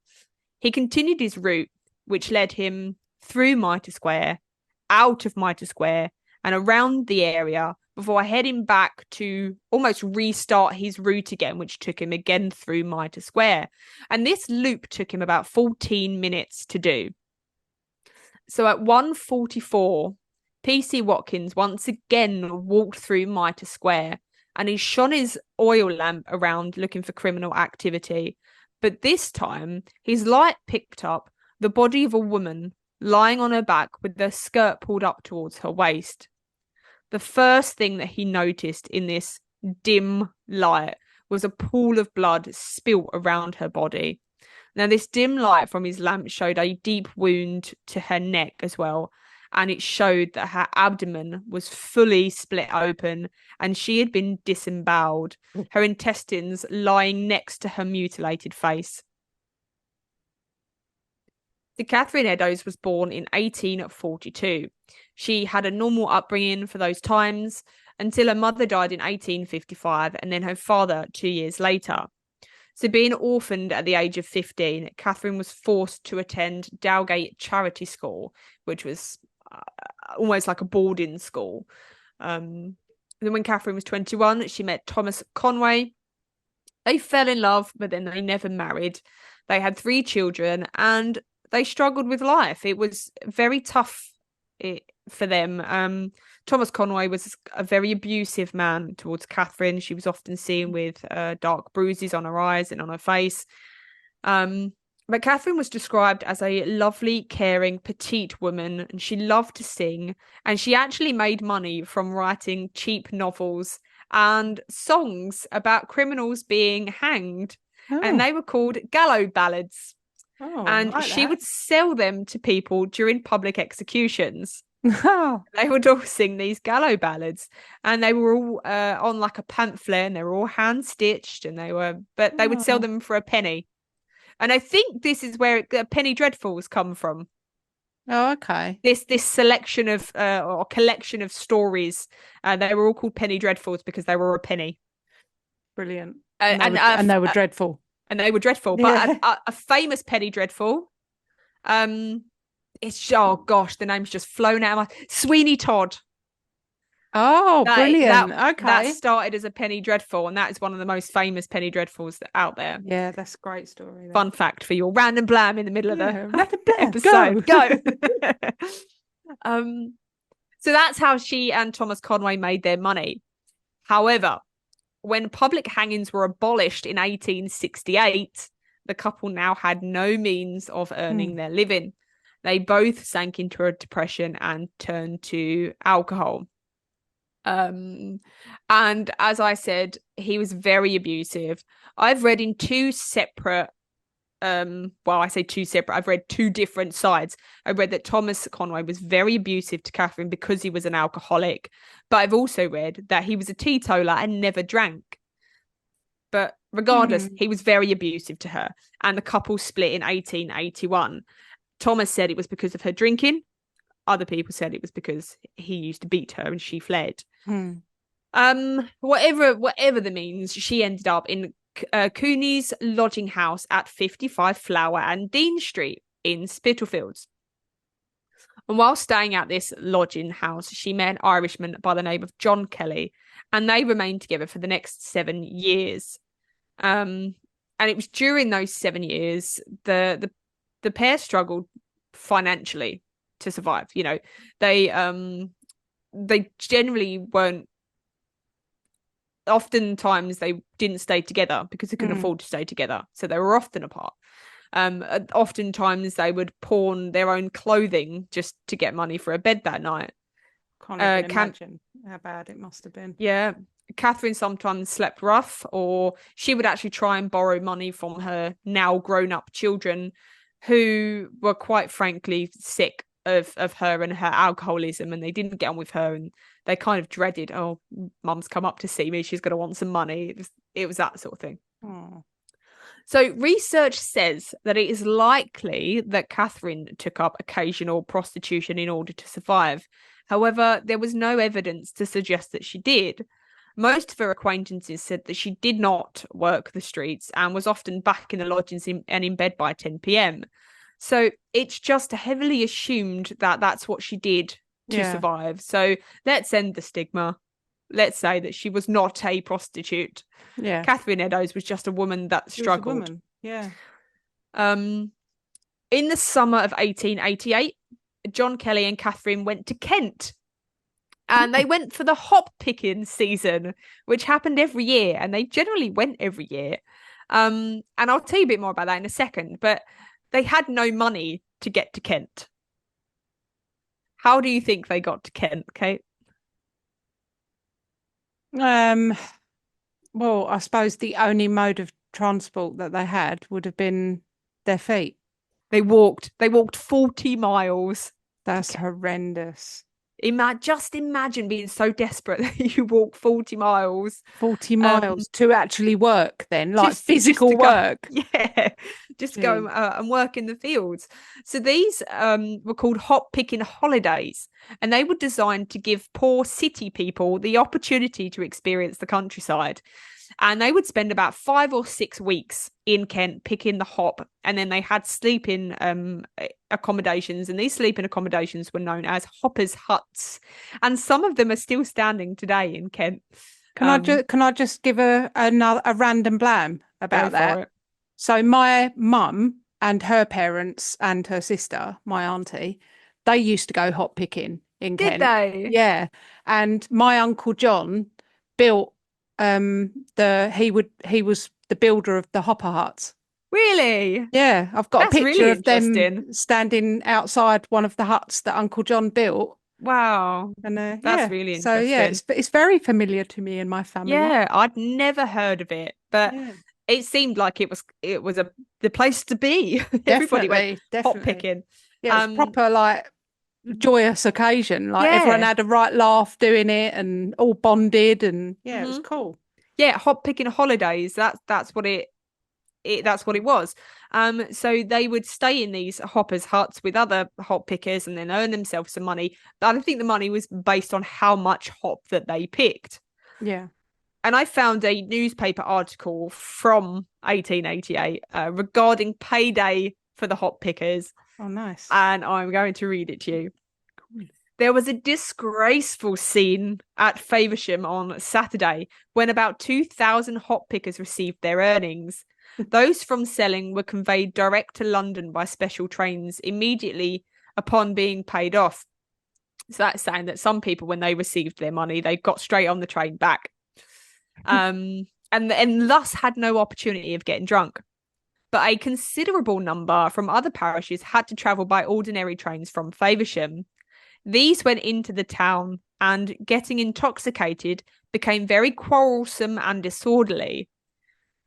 He continued his route, which led him through Mitre Square, out of Mitre Square, and around the area before heading back to almost restart his route again, which took him again through Mitre Square. And this loop took him about 14 minutes to do. So at 1:44, PC Watkins once again walked through Mitre Square, and he shone his oil lamp around looking for criminal activity. But this time, his light picked up the body of a woman lying on her back with her skirt pulled up towards her waist. The first thing that he noticed in this dim light was a pool of blood spilt around her body. Now, this dim light from his lamp showed a deep wound to her neck as well, and it showed that her abdomen was fully split open and she had been disemboweled, her intestines lying next to her mutilated face. So Catherine Eddowes was born in 1842. She had a normal upbringing for those times until her mother died in 1855 and then her father 2 years later. So being orphaned at the age of 15, Catherine was forced to attend Dowgate Charity School, which was almost like a boarding school. Then when Catherine was 21, she met Thomas Conway. They fell in love, but then they never married. They had 3 children and they struggled with life. It was very tough for them. Thomas Conway was a very abusive man towards Catherine. She was often seen with dark bruises on her eyes and on her face. But Catherine was described as a lovely, caring, petite woman, and she loved to sing. And she actually made money from writing cheap novels and songs about criminals being hanged. Oh. And they were called gallows ballads. Oh, And like she that. would sell them to people during public executions. Oh. They would all sing these gallows ballads, and they were all on like a pamphlet, and they were all hand stitched, and they would sell them for a penny. And I think this is where penny dreadfuls come from. Oh, okay. This selection of or collection of stories. They were all called penny dreadfuls because they were a penny. Brilliant. And they were dreadful. And they were dreadful. Yeah. But a famous penny dreadful, it's oh gosh, the name's just flown out of my Sweeney Todd. Oh, brilliant. Okay. That started as a penny dreadful, and that is one of the most famous penny dreadfuls out there. Yeah, that's a great story. Fun fact for your random blam in the middle of the random blam. episode. Go. So that's how she and Thomas Conway made their money. However, when public hangings were abolished in 1868, the couple now had no means of earning their living. They both sank into a depression and turned to alcohol. And as I said, he was very abusive. I've read in 2 separate I say 2 separate. I've read 2 different sides. I read that Thomas Conway was very abusive to Catherine because he was an alcoholic, but I've also read that he was a teetotaler and never drank. But regardless, he was very abusive to her, and the couple split in 1881. Thomas said it was because of her drinking. Other people said it was because he used to beat her and she fled. Whatever the means, she ended up in Cooney's lodging house at 55 Flower and Dean Street in Spitalfields. And while staying at this lodging house, she met an Irishman by the name of John Kelly, and they remained together for the next 7 years. And it was during those 7 years the pair struggled financially to survive. You know, they generally weren't. Oftentimes they didn't stay together because they couldn't afford to stay together, so they were often apart. Oftentimes they would pawn their own clothing just to get money for a bed that night. Can't even imagine how bad it must have been. Yeah. Catherine sometimes slept rough, or she would actually try and borrow money from her now grown-up children, who were quite frankly sick of her and her alcoholism, and they didn't get on with her, and they kind of dreaded, oh, mum's come up to see me, she's going to want some money. It was that sort of thing. Aww. So research says that it is likely that Catherine took up occasional prostitution in order to survive. However, there was no evidence to suggest that she did. Most of her acquaintances said that she did not work the streets and was often back in the lodgings and in bed by 10 p.m. So it's just heavily assumed that that's what she did to survive. So let's end the stigma. Let's say that she was not a prostitute. Yeah. Catherine Eddowes was just a woman that struggled. She was a woman. Yeah. In the summer of 1888, John Kelly and Catherine went to Kent. And they went for the hop picking season, which happened every year. And they generally went every year. And I'll tell you a bit more about that in a second. But they had no money to get to Kent. How do you think they got to Kent, Kate? Well, I suppose the only mode of transport that they had would have been their feet. They walked 40 miles That's horrendous. Just imagine being so desperate that you walk 40 miles 40 um miles to actually work then, like just to physical go, work. yeah, just to go Gee. and work in the fields. So these were called hop picking holidays, and they were designed to give poor city people the opportunity to experience the countryside. And they would spend about 5 or 6 weeks in Kent picking the hop, and then they had sleeping accommodations, and these sleeping accommodations were known as hoppers' huts, and some of them are still standing today in Kent. Can I just give a random blam Go about for that? it. So my mum and her parents and her sister, my auntie, they used to go hop picking in Did Kent. they? Yeah. And my Uncle John built he was the builder of the hopper huts. Really? Yeah, I've got a That's picture really of them interesting. standing outside one of the huts that Uncle John built. Wow. And That's yeah, really so yeah, interesting. it's very familiar to me and my family. Yeah, I'd never heard of it, but Yeah, it seemed like it was the place to be. Everybody went definitely, hop definitely. picking. Yeah, it's Um, proper like joyous occasion. Like everyone yeah. had a right laugh doing it and all bonded and yeah, it was hmm cool. Yeah, hop picking holidays. That's what that's what it was. So they would stay in these hoppers' huts with other hop pickers and then earn themselves some money. But I think the money was based on how much hop that they picked. Yeah. And I found a newspaper article from 1888 regarding payday for the hop pickers, Oh, nice. and I'm going to read it to you. Cool. There was a disgraceful scene at Faversham on Saturday when about 2,000 hop pickers received their earnings. Those from selling were conveyed direct to London by special trains immediately upon being paid off. So that's saying that some people, when they received their money, they got straight on the train back, and thus had no opportunity of getting drunk. But a considerable number from other parishes had to travel by ordinary trains from Faversham. These went into the town and, getting intoxicated, became very quarrelsome and disorderly.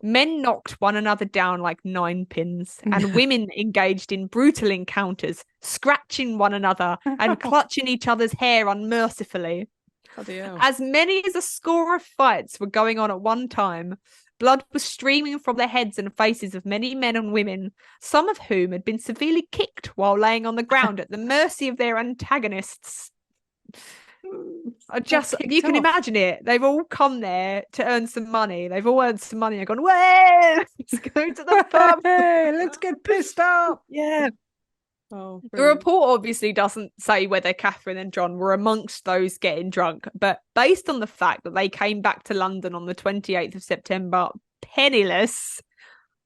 Men knocked one another down like ninepins, and women engaged in brutal encounters, scratching one another and clutching each other's hair unmercifully. Bloody hell. As many as a score of fights were going on at one time. Blood was streaming from the heads and faces of many men and women, some of whom had been severely kicked while laying on the ground at the mercy of their antagonists. All You kicked can off. imagine it. They've all come there to earn some money. They've all earned some money and gone, way, let's go to the pub. Hey, let's get pissed off. Yeah. Oh, The brilliant. report obviously doesn't say whether Catherine and John were amongst those getting drunk, but based on the fact that they came back to London on the 28th of September penniless,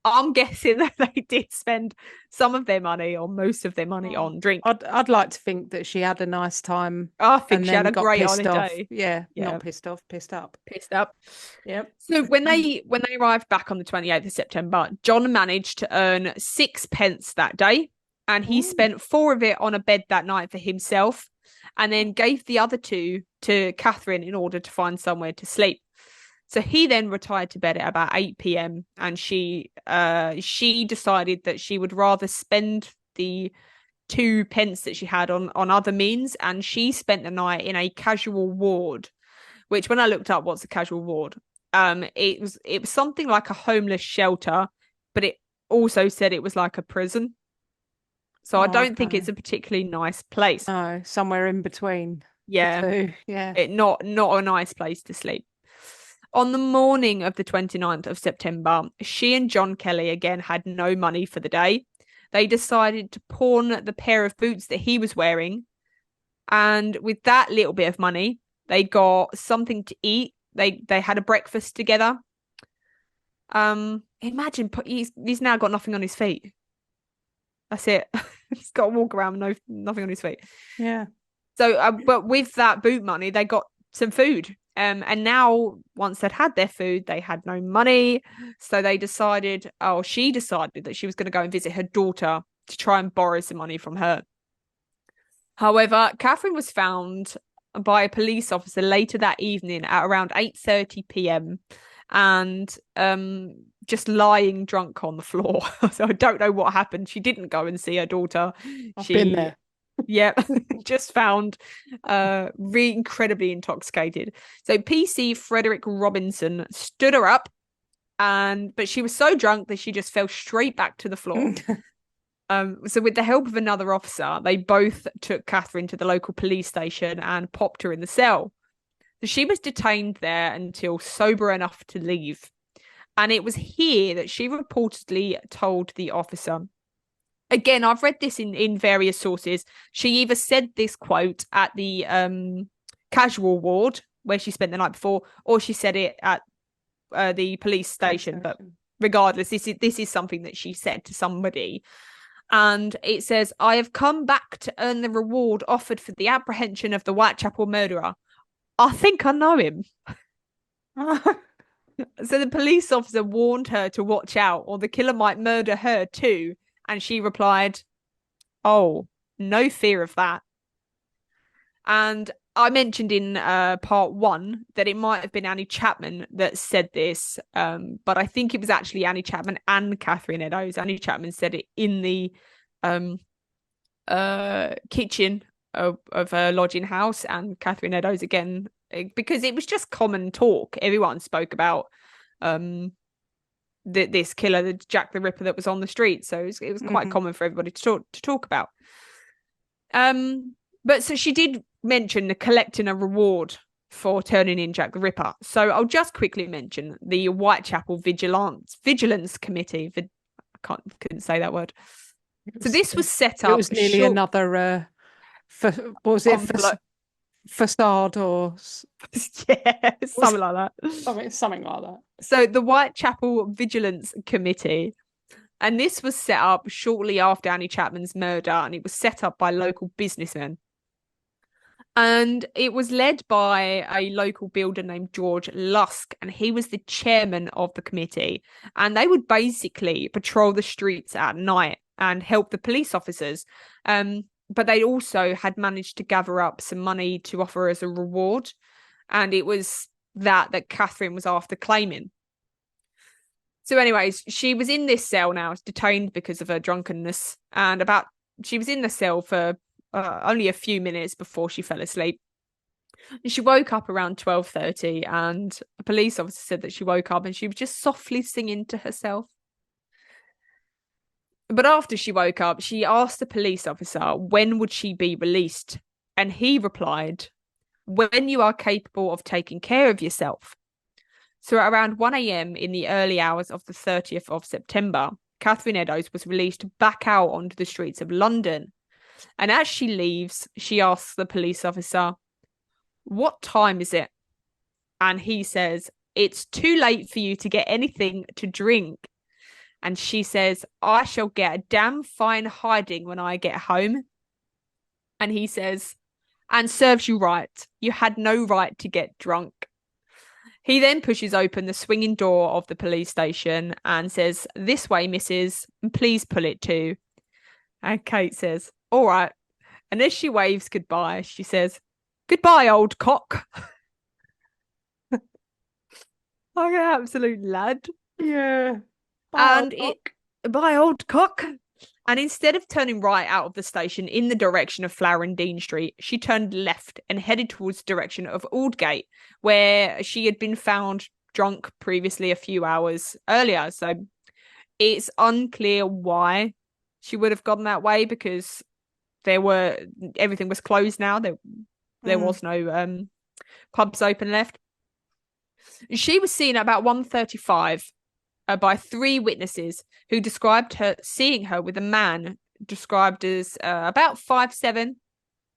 I'm guessing that they did spend some of their money or most of their money Oh, on drink. I'd like to think that she had a nice time I think and she had then a got great pissed off. holiday. Yeah, Yeah, not pissed off, pissed up. pissed up. Yep. So when they arrived back on the 28th of September, John managed to earn 6 pence that day, and he Oh, spent 4 of it on a bed that night for himself, and then gave the other 2 to Catherine in order to find somewhere to sleep. So he then retired to bed at about 8 p.m. and she decided that she would rather spend the 2 pence that she had on other means, and she spent the night in a casual ward, which when I looked up what's a casual ward, it was something like a homeless shelter, but it also said it was like a prison. So I don't think it's okay. a particularly nice place. No, somewhere in between the Yeah, two. Yeah. it not a nice place to sleep. On the morning of the 29th of September, she and John Kelly again had no money for the day. They decided to pawn the pair of boots that he was wearing, and with that little bit of money, they got something to eat. They had a breakfast together. Imagine he's now got nothing on his feet. That's it. He's got to walk around with nothing on his feet. Yeah. So, but with that boot money, they got some food. And now once they'd had their food, they had no money. So she decided that she was going to go and visit her daughter to try and borrow some money from her. However, Catherine was found by a police officer later that evening at around 8:30 p.m. and just lying drunk on the floor. So I don't know what happened. She didn't go and see her daughter. I've been She there. Yep, just found incredibly intoxicated. So PC Frederick Robinson stood her up, but she was so drunk that she just fell straight back to the floor. So with the help of another officer, they both took Catherine to the local police station and popped her in the cell. So she was detained there until sober enough to leave. And it was here that she reportedly told the officer. Again, I've read this in various sources. She either said this quote at the casual ward where she spent the night before, or she said it at the police station. But regardless, this is something that she said to somebody. And it says, "I have come back to earn the reward offered for the apprehension of the Whitechapel murderer. I think I know him." So the police officer warned her to watch out, or the killer might murder her too. And she replied, "Oh, no fear of that." And I mentioned in part one that it might have been Annie Chapman that said this, but I think it was actually Annie Chapman and Catherine Eddowes. Annie Chapman said it in the kitchen of her lodging house, and Catherine Eddowes again, because it was just common talk. Everyone spoke about this killer, the Jack the Ripper that was on the street. So it was quite common for everybody to talk about. But so she did mention the collecting a reward for turning in Jack the Ripper. So I'll just quickly mention the Whitechapel Vigilance Committee. Couldn't say that word. So this was set up. It was nearly another. What was it? Facade or yeah, something like that. Something like that. So the Whitechapel Vigilance Committee. And this was set up shortly after Annie Chapman's murder, and it was set up by local businessmen. And it was led by a local builder named George Lusk, and he was the chairman of the committee. And they would basically patrol the streets at night and help the police officers. But they also had managed to gather up some money to offer as a reward. And it was that Catherine was after claiming. So anyways, she was in this cell now, detained because of her drunkenness. And she was in the cell for only a few minutes before she fell asleep. She woke up around 12:30, and a police officer said that she woke up and she was just softly singing to herself. But after she woke up, she asked the police officer when would she be released, and he replied, "When you are capable of taking care of yourself." So at around 1 a.m. in the early hours of the 30th of September, Catherine Eddowes was released back out onto the streets of London. And as she leaves, she asks the police officer, "What time is it?" And he says, "It's too late for you to get anything to drink." And she says, "I shall get a damn fine hiding when I get home." And he says, "And serves you right. You had no right to get drunk." He then pushes open the swinging door of the police station and says, "This way, missus, and please pull it too." And Kate says, "All right." And as she waves goodbye, she says, "Goodbye, old cock." Like an absolute lad. Yeah. Bye, old cock. And instead of turning right out of the station in the direction of Flower and Dean Street, she turned left and headed towards the direction of Aldgate, where she had been found drunk previously a few hours earlier. So it's unclear why she would have gone that way, because everything was closed now. There was no pubs open left. She was seen at about 1:35 by 3 witnesses who described her seeing her with a man described as about 5'7",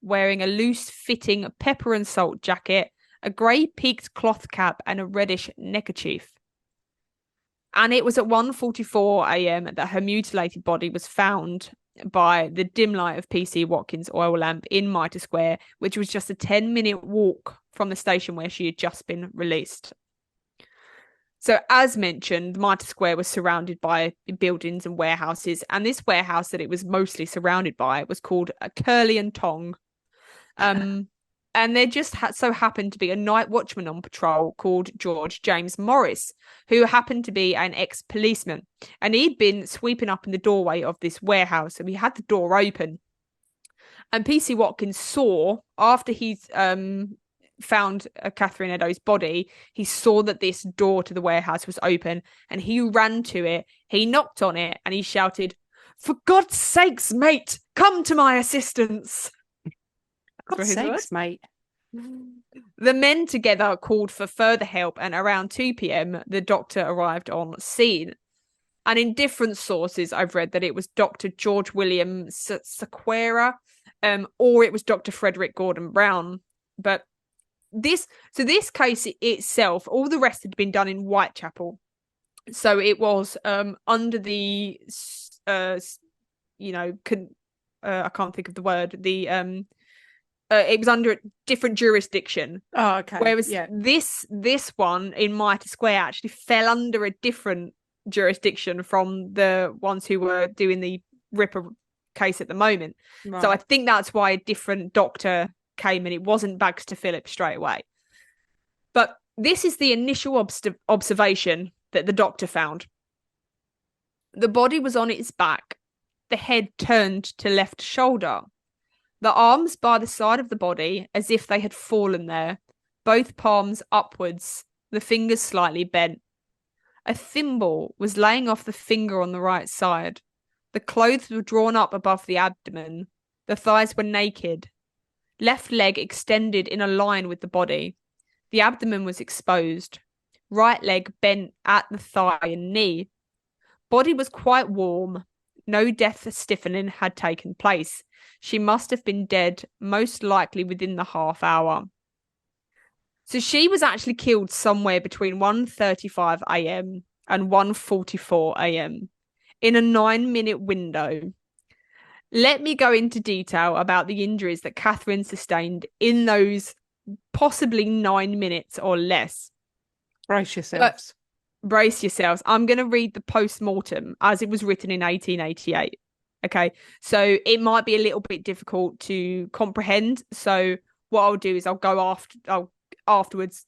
wearing a loose-fitting pepper and salt jacket, a grey peaked cloth cap, and a reddish neckerchief. And it was at 1:44 a.m. that her mutilated body was found by the dim light of PC Watkins' oil lamp in Mitre Square, which was just a 10-minute walk from the station where she had just been released. So as mentioned, Mitre Square was surrounded by buildings and warehouses, and this warehouse that it was mostly surrounded by was called a Curly and Tong. And there just so happened to be a night watchman on patrol called George James Morris, who happened to be an ex-policeman. And he'd been sweeping up in the doorway of this warehouse, and he had the door open. And PC Watkins saw, after he's found Catherine Eddowes' body, he saw that this door to the warehouse was open, and he ran to it. He knocked on it and he shouted, "For God's sakes, mate, come to my assistance." God's sakes, mate. The men together called for further help, and around 2 p.m. the doctor arrived on scene. And in different sources, I've read that it was Dr. George William Sequeira, or it was Dr. Frederick Gordon Brown. But this case itself, all the rest had been done in Whitechapel. So it was under the, I can't think of the word, it was under a different jurisdiction. Oh, okay. Whereas this one in Mitre Square actually fell under a different jurisdiction from the ones who were doing the Ripper case at the moment. Right. So I think that's why a different doctor came, and it wasn't Baxter Phillips straight away. But this is the initial observation that the doctor found. The body was on its back, the head turned to left shoulder, the arms by the side of the body as if they had fallen there, both palms upwards, the fingers slightly bent. A thimble was laying off the finger on the right side. The clothes were drawn up above the abdomen. The thighs were naked. Left leg extended in a line with the body. The abdomen was exposed. Right leg bent at the thigh and knee. Body was quite warm. No death stiffening had taken place. She must have been dead, most likely within the half hour. So she was actually killed somewhere between 1:35 a.m. and 1:44 a.m. in a 9-minute window. Let me go into detail about the injuries that Catherine sustained in those possibly 9 minutes or less. Brace yourselves. Brace yourselves. I'm going to read the post-mortem as it was written in 1888. Okay, so it might be a little bit difficult to comprehend. So what I'll do is I'll afterwards,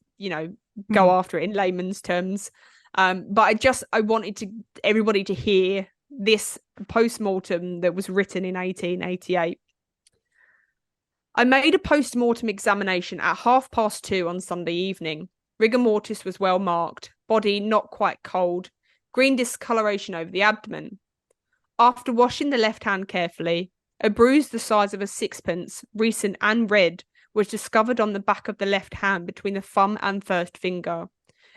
go after it in layman's terms. But I wanted everybody to hear this post-mortem that was written in 1888. I made a post-mortem examination at 2:30 on Sunday evening. Rigor mortis was well marked, body not quite cold, green discoloration over the abdomen. After washing the left hand carefully, a bruise the size of a sixpence, recent and red, was discovered on the back of the left hand between the thumb and first finger.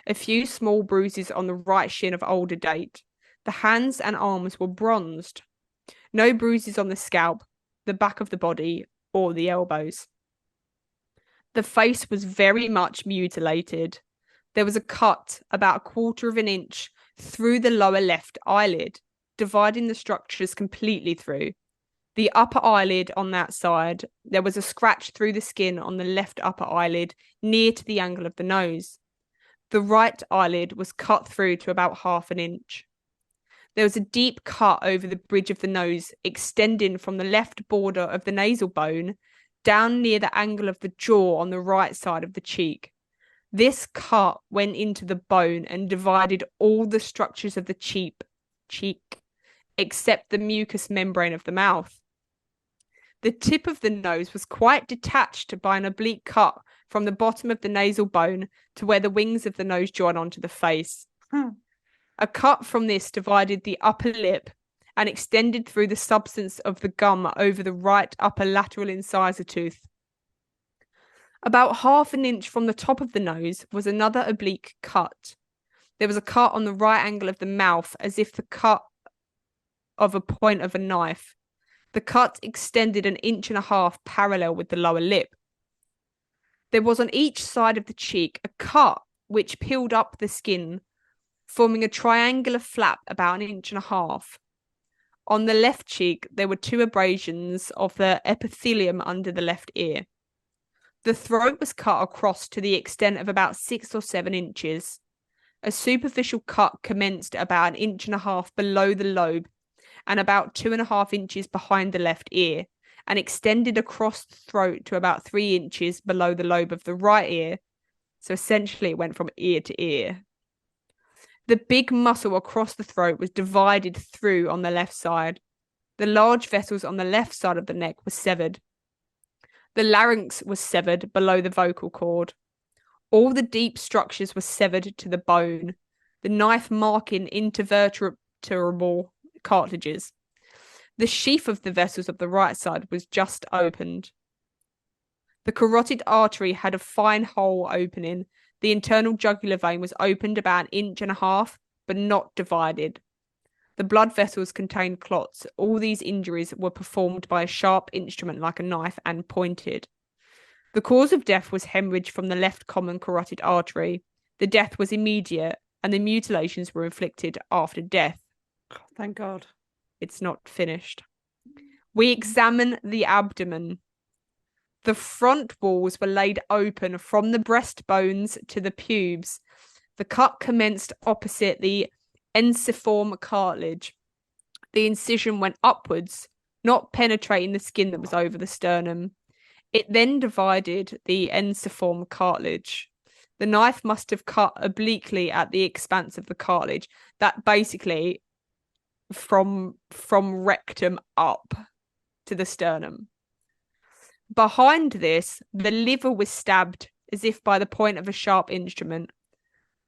A few small bruises on the right shin of older date. The hands and arms were bronzed. No bruises on the scalp, the back of the body, or the elbows. The face was very much mutilated. There was a cut about 1/4 of an inch through the lower left eyelid, dividing the structures completely through. The upper eyelid on that side, there was a scratch through the skin on the left upper eyelid near to the angle of the nose. The right eyelid was cut through to about 1/2 inch. There was a deep cut over the bridge of the nose, extending from the left border of the nasal bone down near the angle of the jaw on the right side of the cheek. This cut went into the bone and divided all the structures of the cheek, except the mucous membrane of the mouth. The tip of the nose was quite detached by an oblique cut from the bottom of the nasal bone to where the wings of the nose join onto the face. A cut from this divided the upper lip and extended through the substance of the gum over the right upper lateral incisor tooth. About 1/2 inch from the top of the nose was another oblique cut. There was a cut on the right angle of the mouth, as if the cut of a point of a knife. The cut extended 1.5 inches parallel with the lower lip. There was on each side of the cheek a cut which peeled up the skin, forming a triangular flap about 1.5 inches. On the left cheek, there were 2 abrasions of the epithelium under the left ear. The throat was cut across to the extent of about 6 or 7 inches. A superficial cut commenced about 1.5 inches below the lobe and about 2.5 inches behind the left ear, and extended across the throat to about 3 inches below the lobe of the right ear. So essentially it went from ear to ear. The big muscle across the throat was divided through on the left side. The large vessels on the left side of the neck were severed. The larynx was severed below the vocal cord. All the deep structures were severed to the bone, the knife marking intervertebral cartilages. The sheath of the vessels of the right side was just opened. The carotid artery had a fine hole opening. The internal jugular vein was opened about 1.5 inches, but not divided. The blood vessels contained clots. All these injuries were performed by a sharp instrument like a knife and pointed. The cause of death was hemorrhage from the left common carotid artery. The death was immediate, and the mutilations were inflicted after death. Thank God. It's not finished. We examine the abdomen. The front walls were laid open from the breastbones to the pubes. The cut commenced opposite the ensiform cartilage. The incision went upwards, not penetrating the skin that was over the sternum. It then divided the ensiform cartilage. The knife must have cut obliquely at the expanse of the cartilage. That basically from rectum up to the sternum. Behind this, the liver was stabbed as if by the point of a sharp instrument.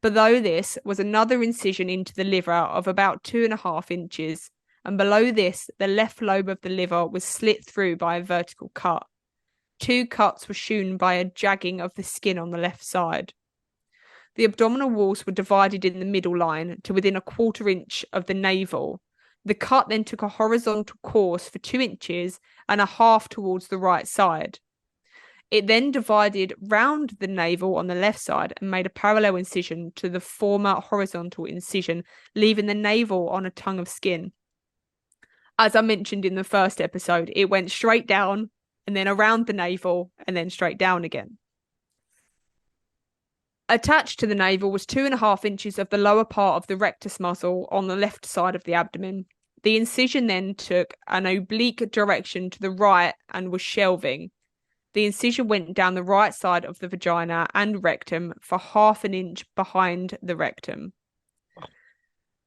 Below this was another incision into the liver of about 2.5 inches, and below this, the left lobe of the liver was slit through by a vertical cut. 2 cuts were shewn by a jagging of the skin on the left side. The abdominal walls were divided in the middle line to within 1/4 inch of the navel. The cut then took a horizontal course for 2.5 inches towards the right side. It then divided round the navel on the left side and made a parallel incision to the former horizontal incision, leaving the navel on a tongue of skin. As I mentioned in the first episode, it went straight down and then around the navel and then straight down again. Attached to the navel was 2.5 inches of the lower part of the rectus muscle on the left side of the abdomen. The incision then took an oblique direction to the right and was shelving. The incision went down the right side of the vagina and rectum for 1/2 inch behind the rectum.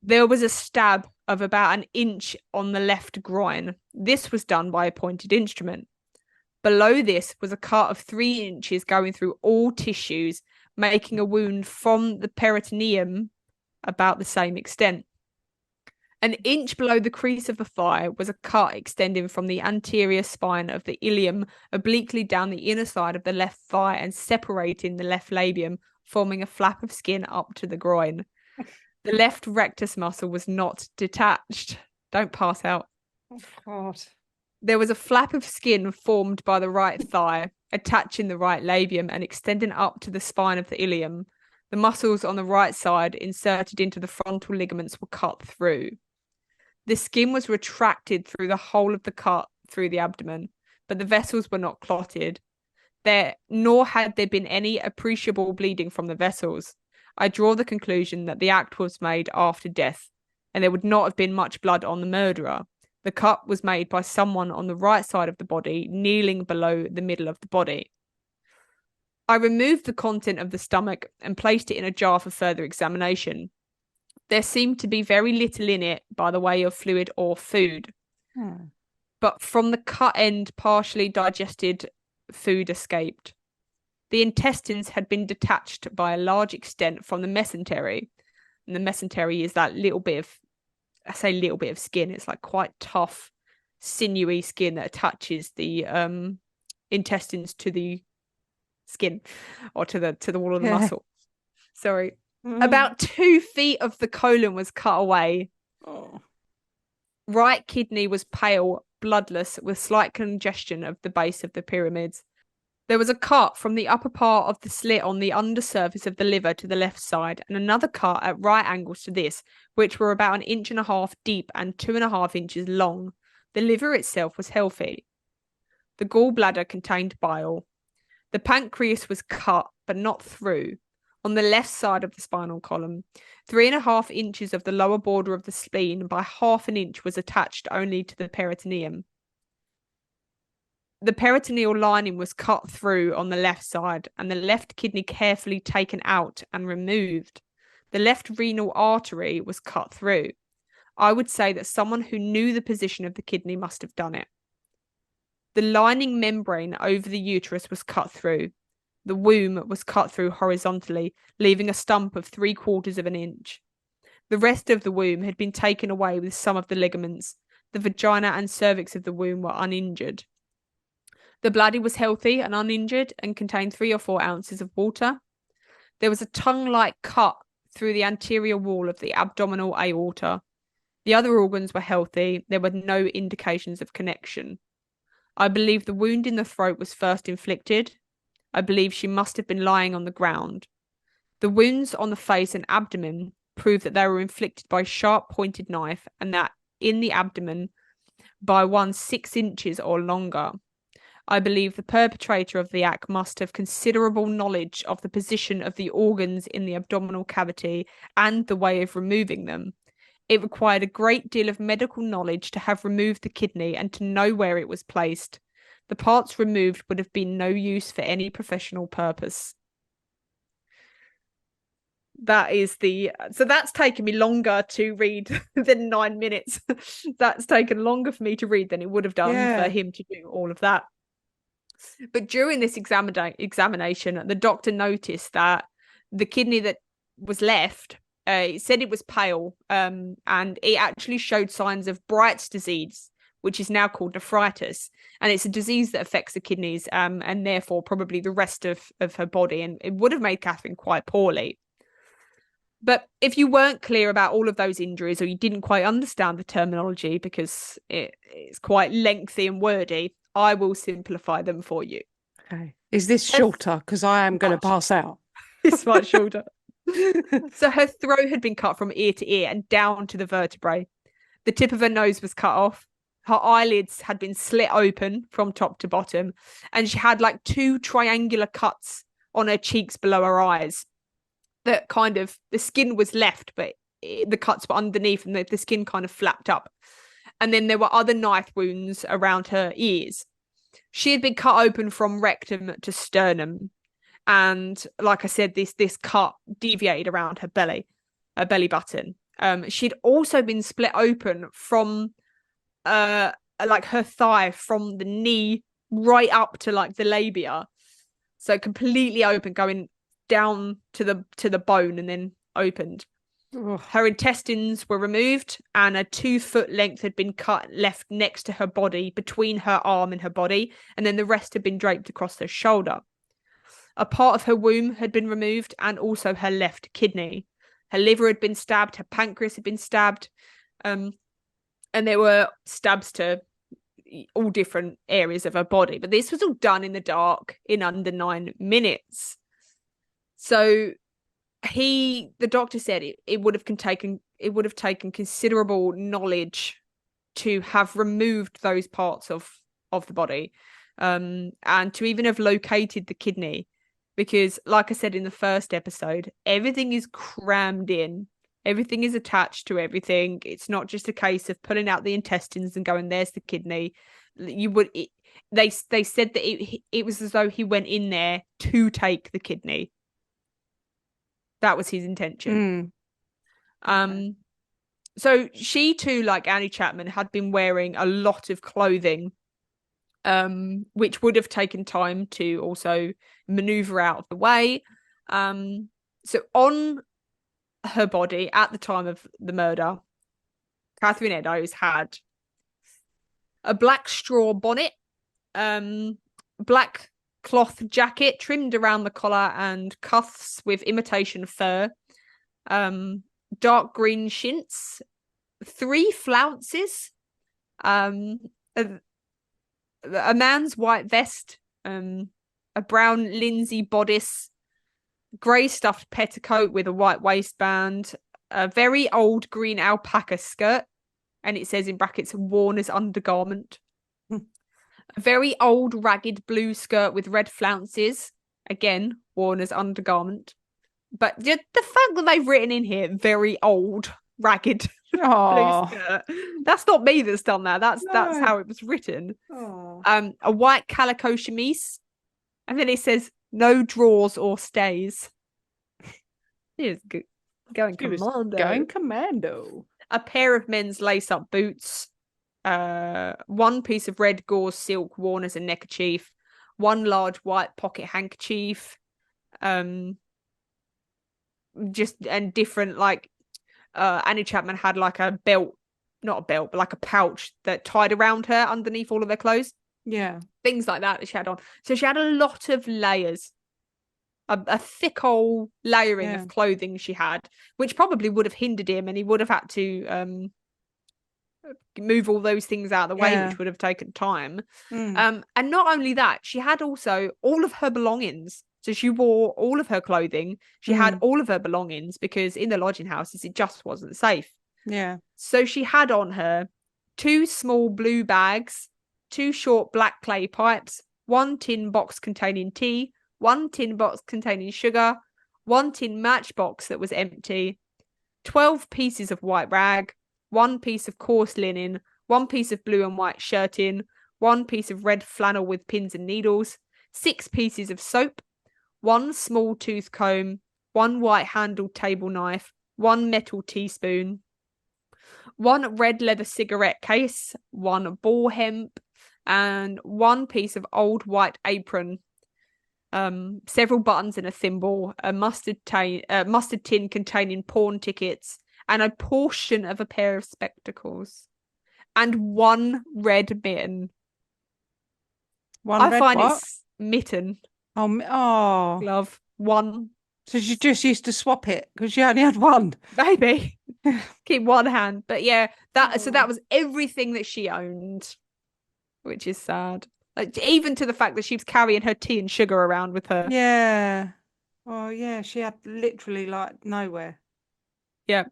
There was a stab of about 1 inch on the left groin. This was done by a pointed instrument. Below this was a cut of 3 inches going through all tissues, making a wound from the peritoneum about the same extent. 1 inch below the crease of the thigh was a cut extending from the anterior spine of the ilium obliquely down the inner side of the left thigh and separating the left labium, forming a flap of skin up to the groin. The left rectus muscle was not detached. Don't pass out. Oh, God. There was a flap of skin formed by the right thigh, attaching the right labium and extending up to the spine of the ilium. The muscles on the right side inserted into the frontal ligaments were cut through. The skin was retracted through the whole of the cut through the abdomen, but the vessels were not clotted. Nor had there been any appreciable bleeding from the vessels. I draw the conclusion that the act was made after death, and there would not have been much blood on the murderer. The cut was made by someone on the right side of the body, kneeling below the middle of the body. I removed the content of the stomach and placed it in a jar for further examination. There seemed to be very little in it by the way of fluid or food. But from the cut end, partially digested food escaped. The intestines had been detached by a large extent from the mesentery. And the mesentery is that little bit of, I say little bit of skin. It's like quite tough, sinewy skin that attaches the intestines to the skin or to the wall of the muscle. Sorry. About 2 feet of the colon was cut away. Oh. Right kidney was pale, bloodless, with slight congestion of the base of the pyramids. There was a cut from the upper part of the slit on the undersurface of the liver to the left side, and another cut at right angles to this, which were about 1.5 inches deep and 2.5 inches long. The liver itself was healthy. The gallbladder contained bile. The pancreas was cut, but not through. On the left side of the spinal column, 3.5 inches of the lower border of the spleen by 1/2 inch was attached only to the peritoneum. The peritoneal lining was cut through on the left side, and the left kidney carefully taken out and removed. The left renal artery was cut through. I would say that someone who knew the position of the kidney must have done it. The lining membrane over the uterus was cut through. The womb was cut through horizontally, leaving a stump of 3/4 of an inch. The rest of the womb had been taken away with some of the ligaments. The vagina and cervix of the womb were uninjured. The bladder was healthy and uninjured and contained 3 or 4 ounces of water. There was a tongue-like cut through the anterior wall of the abdominal aorta. The other organs were healthy. There were no indications of connection. I believe the wound in the throat was first inflicted. I believe she must have been lying on the ground. The wounds on the face and abdomen prove that they were inflicted by a sharp-pointed knife and that in the abdomen by one 6 inches or longer. I believe the perpetrator of the act must have considerable knowledge of the position of the organs in the abdominal cavity and the way of removing them. It required a great deal of medical knowledge to have removed the kidney and to know where it was placed. The parts removed would have been no use for any professional purpose. So that's taken me longer to read than 9 minutes. That's taken longer for me to read than it would have done for him to do all of that. But during this examination, the doctor noticed that the kidney that was left, it said it was pale, and it actually showed signs of Bright's disease, which is now called nephritis. And it's a disease that affects the kidneys, and therefore probably the rest of her body. And it would have made Catherine quite poorly. But if you weren't clear about all of those injuries, or you didn't quite understand the terminology because it's quite lengthy and wordy, I will simplify them for you. Okay. Is this shorter? Because I am going to pass out. It's much shorter. So her throat had been cut from ear to ear and down to the vertebrae. The tip of her nose was cut off. Her eyelids had been slit open from top to bottom. And she had like 2 triangular cuts on her cheeks below her eyes. That kind of, the skin was left, but the cuts were underneath and the skin kind of flapped up. And then there were other knife wounds around her ears. She had been cut open from rectum to sternum. And like I said, this cut deviated around her belly button. She'd also been split open from like her thigh from the knee right up to like the labia. So completely open, going down to the bone and then opened. Ugh. Her intestines were removed and a 2-foot length had been cut left next to her body, between her arm and her body, and then the rest had been draped across her shoulder. A part of her womb had been removed and also her left kidney. Her liver had been stabbed, her pancreas had been stabbed, and there were stabs to all different areas of her body. But this was all done in the dark in under 9 minutes. So the doctor said it would have taken considerable knowledge to have removed those parts of the body, and to even have located the kidney, because like I said in the first episode, everything is crammed in, everything is attached to everything. It's not just a case of pulling out the intestines and going, there's the kidney. They said that it was as though he went in there to take the kidney. That was his intention. So she too, like Annie Chapman, had been wearing a lot of clothing, which would have taken time to also maneuver out of the way. So on her body at the time of the murder, Catherine Eddowes had a black straw bonnet, black cloth jacket trimmed around the collar and cuffs with imitation fur, dark green chintz, 3 flounces, a man's white vest, a brown linsey bodice, grey stuffed petticoat with a white waistband, a very old green alpaca skirt, and it says in brackets, worn as undergarment. A very old ragged blue skirt with red flounces, again worn as undergarment. But the fact that they've written in here very old ragged blue skirt, that's not me that's done that. That's how it was written. A white calico chemise, and then it says no drawers or stays. He was going commando. Going commando. A pair of men's lace-up boots, one piece of red gauze silk worn as a neckerchief, one large white pocket handkerchief, just and different like Annie Chapman had like a belt, not a belt, but like a pouch that tied around her underneath all of her clothes. Yeah. Things like that she had on. So she had a lot of layers, a thick old layering of clothing she had, which probably would have hindered him, and he would have had to move all those things out of the way, which would have taken time. And not only that, she had also all of her belongings. So she wore all of her clothing. She had all of her belongings because in the lodging houses, it just wasn't safe. Yeah. So she had on her 2 small blue bags, 2 short black clay pipes, 1 tin box containing tea, 1 tin box containing sugar, 1 tin matchbox that was empty, 12 pieces of white rag, 1 piece of coarse linen, 1 piece of blue and white shirting, 1 piece of red flannel with pins and needles, 6 pieces of soap, 1 small tooth comb, 1 white handled table knife, 1 metal teaspoon, 1 red leather cigarette case, 1 ball hemp, and 1 piece of old white apron, several buttons and a thimble, a mustard tin containing pawn tickets, and a portion of a pair of spectacles, and 1 red mitten. I find what? It's mitten. Oh, Glove. 1. So she just used to swap it because she only had 1. Maybe. Keep 1 hand. But yeah, so that was everything that she owned, which is sad. Like, even to the fact that she was carrying her tea and sugar around with her. Yeah. Oh, yeah. She had literally like nowhere. Yeah.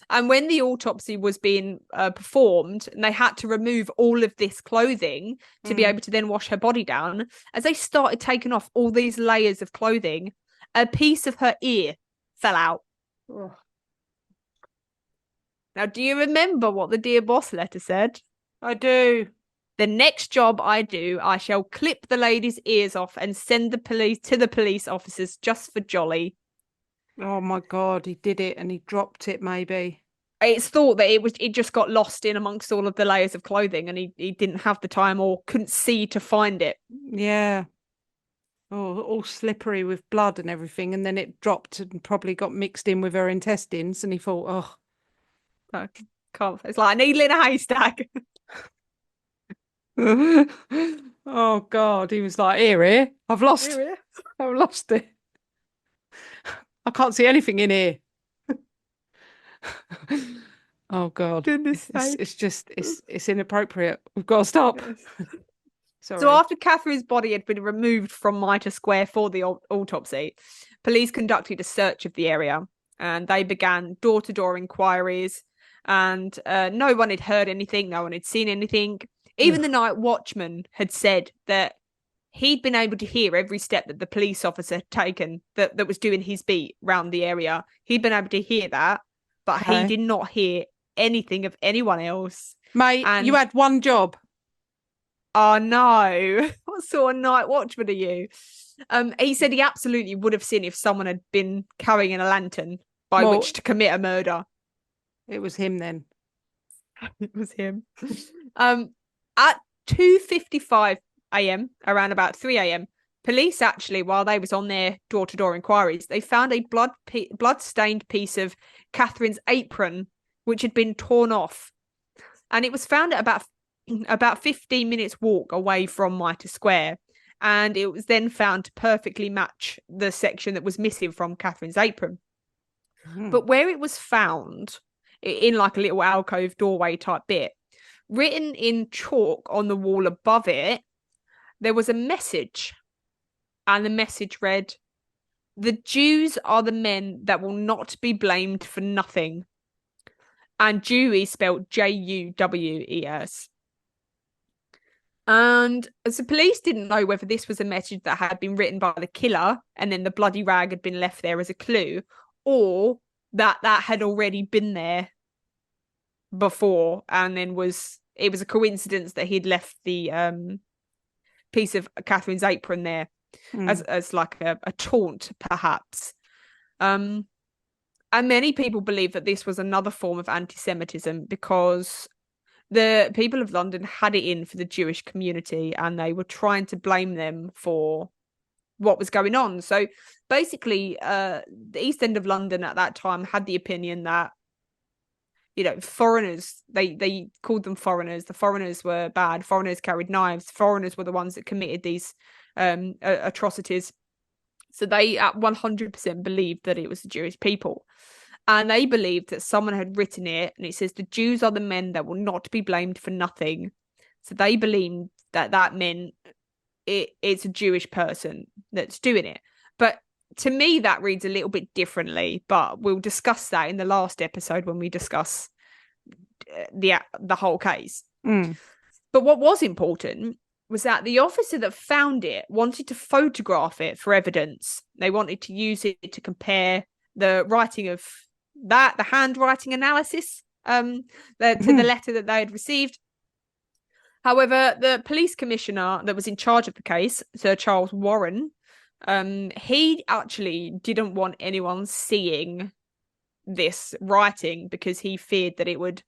And when the autopsy was being performed, and they had to remove all of this clothing to be able to then wash her body down, as they started taking off all these layers of clothing, a piece of her ear fell out. Oh. Now, do you remember what the Dear Boss letter said? I do. The next job I do, I shall clip the lady's ears off and send the police officers just for jolly. Oh my God, he did it and he dropped it maybe. It's thought that it just got lost in amongst all of the layers of clothing and he didn't have the time or couldn't see to find it. Yeah. Oh, all slippery with blood and everything. And then it dropped and probably got mixed in with her intestines. And he thought, oh. I can't. It's like a needle in a haystack. Oh God, he was like, here. I've lost it. I can't see anything in here. Oh God. Goodness It's sake. just it's inappropriate. We've got to stop. Yes. Sorry. So after Catherine's body had been removed from Mitre Square for the autopsy, police conducted a search of the area and they began door-to-door inquiries, and no one had heard anything, no one had seen anything. Even the night watchman had said that he'd been able to hear every step that the police officer had taken that was doing his beat round the area. He'd been able to hear that, but he did not hear anything of anyone else. Mate, you had 1 job. Oh no, what sort of night watchman are you? He said he absolutely would have seen if someone had been carrying a lantern by which to commit a murder. It was him then. It was him. At 2:55 a.m., around about 3 a.m., police actually, while they was on their door-to-door inquiries, they found a blood-stained piece of Catherine's apron, which had been torn off. And it was found at about 15 minutes walk away from Mitre Square. And it was then found to perfectly match the section that was missing from Catherine's apron. But where it was found, in like a little alcove doorway type bit, written in chalk on the wall above it, there was a message. And the message read, "The Jews are the men that will not be blamed for nothing." And Jew is spelled Juwes. And as the police didn't know whether this was a message that had been written by the killer and then the bloody rag had been left there as a clue, or that had already been there before and then it was a coincidence that he'd left the piece of Catherine's apron there as like a taunt, perhaps. And many people believe that this was another form of anti-Semitism because the people of London had it in for the Jewish community, and they were trying to blame them for what was going on. So basically, the East End of London at that time had the opinion that, foreigners, they called them foreigners. The foreigners were bad. Foreigners carried knives. Foreigners were the ones that committed these atrocities. So they at 100% believed that it was the Jewish people. And they believed that someone had written it, and it says, the Jews are the men that will not be blamed for nothing. So they believed that meant it's a Jewish person that's doing it. But to me, that reads a little bit differently, but we'll discuss that in the last episode when we discuss the whole case. But what was important was that the officer that found it wanted to photograph it for evidence. They wanted to use it to compare the writing of the handwriting analysis to the letter that they had received. However, the police commissioner that was in charge of the case, Sir Charles Warren, he actually didn't want anyone seeing this writing because he feared that it would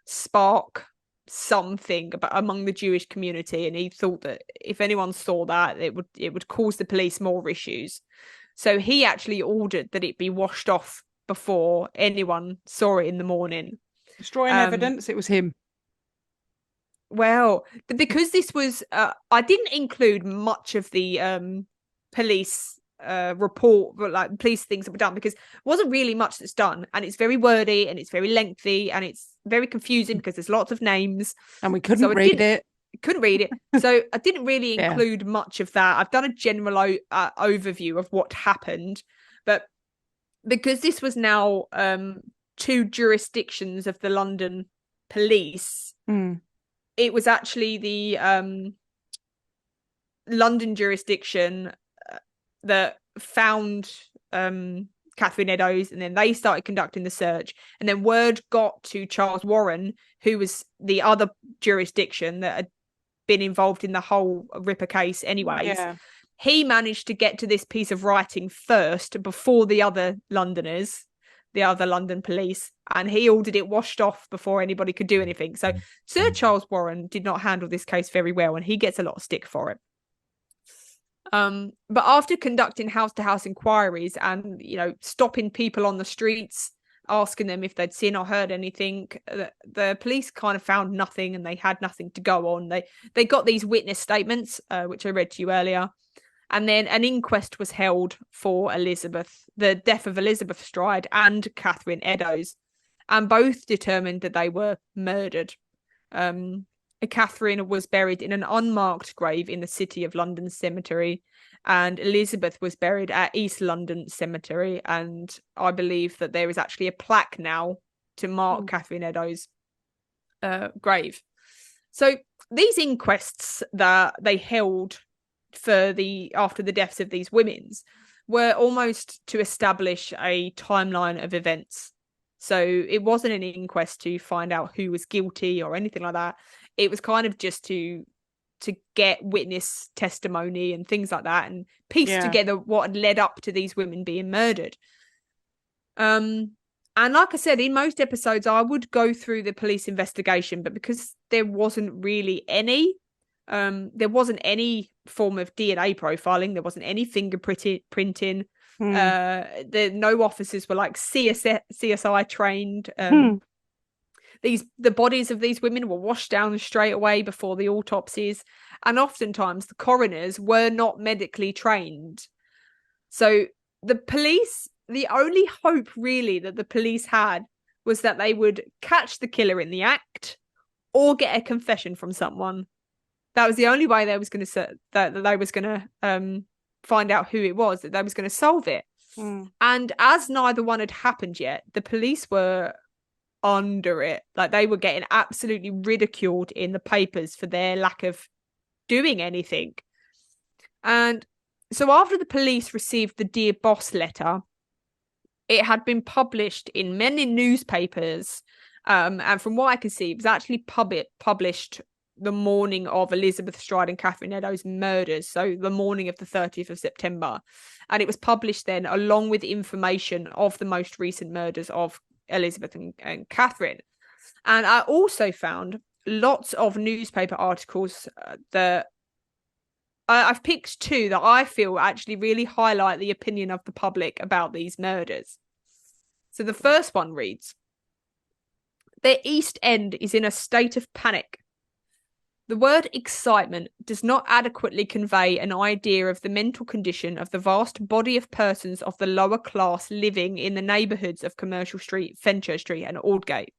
spark something among the Jewish community, and he thought that if anyone saw that, it would cause the police more issues. So he actually ordered that it be washed off before anyone saw it in the morning. Destroying evidence, it was him. Well, because this was, I didn't include much of the police report, but like police things that were done, because it wasn't really much that's done, and it's very wordy and it's very lengthy and it's very confusing because there's lots of names, and we couldn't read it. So I didn't really include much of that. I've done a general overview of what happened, but because this was now two jurisdictions of the London police, it was actually the London jurisdiction that found Catherine Eddowes, and then they started conducting the search, and then word got to Charles Warren, who was the other jurisdiction that had been involved in the whole Ripper case anyways. He managed to get to this piece of writing first before the other Londoners, the other London police, and he ordered it washed off before anybody could do anything. So Sir Charles Warren did not handle this case very well, and he gets a lot of stick for it. But after conducting house-to-house inquiries and, stopping people on the streets, asking them if they'd seen or heard anything, the police kind of found nothing, and they had nothing to go on. They got these witness statements, which I read to you earlier, and then an inquest was held for the death of Elizabeth Stride and Catherine Eddowes, and both determined that they were murdered. Catherine was buried in an unmarked grave in the City of London Cemetery, and Elizabeth was buried at East London Cemetery, and I believe that there is actually a plaque now to mark Catherine Eddowes' grave. So these inquests that they held after the deaths of these women's were almost to establish a timeline of events. So it wasn't an inquest to find out who was guilty or anything like that. It was kind of just to get witness testimony and things like that, and piece together what had led up to these women being murdered. And like I said, in most episodes, I would go through the police investigation, but because there wasn't really any, there wasn't any form of DNA profiling, there wasn't any fingerprinting. No officers were like CSI trained. The bodies of these women were washed down straight away before the autopsies, and oftentimes the coroners were not medically trained. So the police, the only hope really that the police had was that they would catch the killer in the act or get a confession from someone. That was the only way they was going to find out who it was, that they was going to solve it. And as neither one had happened yet, the police were under it. Like, they were getting absolutely ridiculed in the papers for their lack of doing anything. And so after the police received the Dear Boss letter, it had been published in many newspapers, and from what I can see, it was actually published the morning of Elizabeth Stride and Catherine Eddowes' murders, so the morning of the 30th of September. And it was published then along with information of the most recent murders of Elizabeth and Catherine. And I also found lots of newspaper articles that I've picked two that I feel actually really highlight the opinion of the public about these murders. So the first one reads, "The East End is in a state of panic. The word excitement does not adequately convey an idea of the mental condition of the vast body of persons of the lower class living in the neighbourhoods of Commercial Street, Fenchurch Street and Aldgate.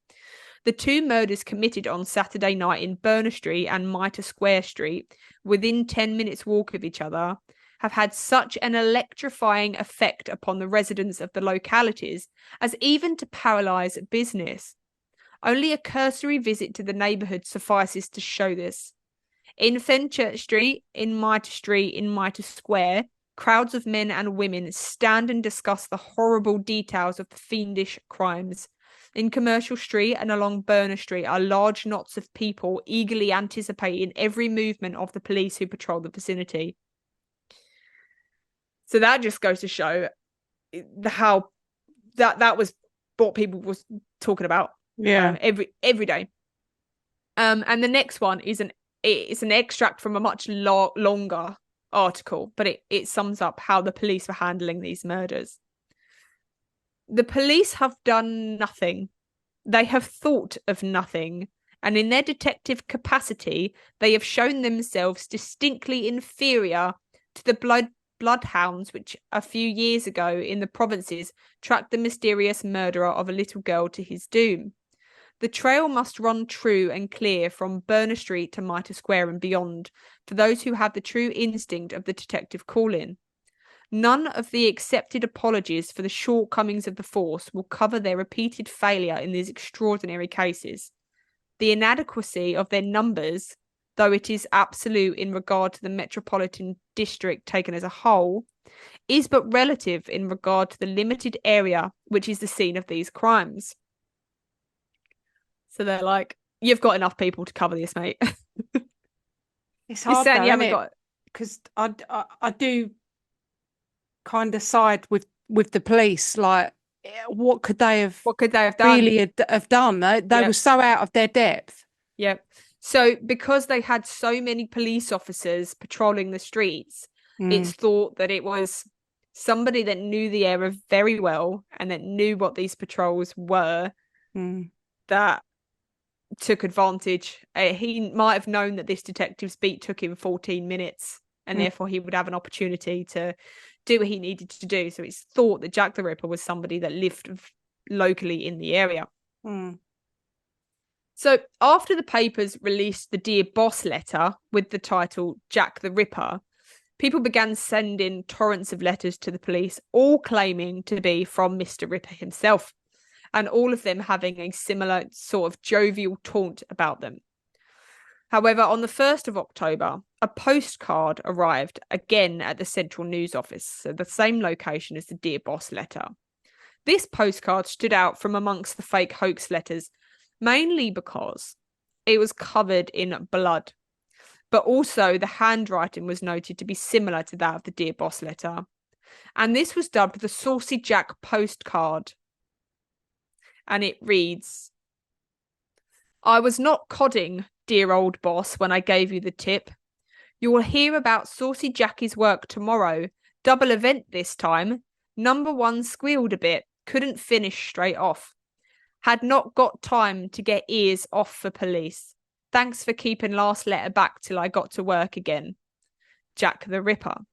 The two murders committed on Saturday night in Berner Street and Mitre Square Street, within 10 minutes' walk of each other, have had such an electrifying effect upon the residents of the localities as even to paralyse business. Only a cursory visit to the neighbourhood suffices to show this. In Fenchurch Street, in Mitre Street, in Mitre Square, crowds of men and women stand and discuss the horrible details of the fiendish crimes. In Commercial Street and along Berner Street are large knots of people eagerly anticipating every movement of the police who patrol the vicinity." So that just goes to show how that was what people was talking about. Yeah. Every day. And the next one is an extract from a much longer article, but it sums up how the police were handling these murders. "The police have done nothing. They have thought of nothing, and in their detective capacity, they have shown themselves distinctly inferior to the bloodhounds which a few years ago in the provinces tracked the mysterious murderer of a little girl to his doom. The trail must run true and clear from Berner Street to Mitre Square and beyond, for those who have the true instinct of the detective calling. None of the accepted apologies for the shortcomings of the force will cover their repeated failure in these extraordinary cases. The inadequacy of their numbers, though it is absolute in regard to the metropolitan district taken as a whole, is but relative in regard to the limited area which is the scene of these crimes." So they're like, "You've got enough people to cover this, mate." It's You're hard saying though, you isn't haven't it? got. Because I do kind of side with the police. Like, what could they have What could they have done? really have done? They Yep. were so out of their depth. Yep. So because they had so many police officers patrolling the streets, it's thought that it was somebody that knew the area very well and that knew what these patrols were that took advantage. He might have known that this detective's beat took him 14 minutes and therefore he would have an opportunity to do what he needed to do. So it's thought that Jack the Ripper was somebody that lived locally in the area. So after the papers released the Dear Boss letter with the title Jack the Ripper, people began sending torrents of letters to the police, all claiming to be from Mr. Ripper himself, and all of them having a similar sort of jovial taunt about them. However, on the 1st of October, a postcard arrived again at the Central News Office, so the same location as the Dear Boss letter. This postcard stood out from amongst the fake hoax letters, mainly because it was covered in blood, but also the handwriting was noted to be similar to that of the Dear Boss letter. And this was dubbed the Saucy Jack postcard. And it reads, "I was not codding, dear old boss, when I gave you the tip. You will hear about Saucy Jackie's work tomorrow. Double event this time. Number one squealed a bit, couldn't finish straight off. Had not got time to get ears off for police. Thanks for keeping last letter back till I got to work again. Jack the Ripper."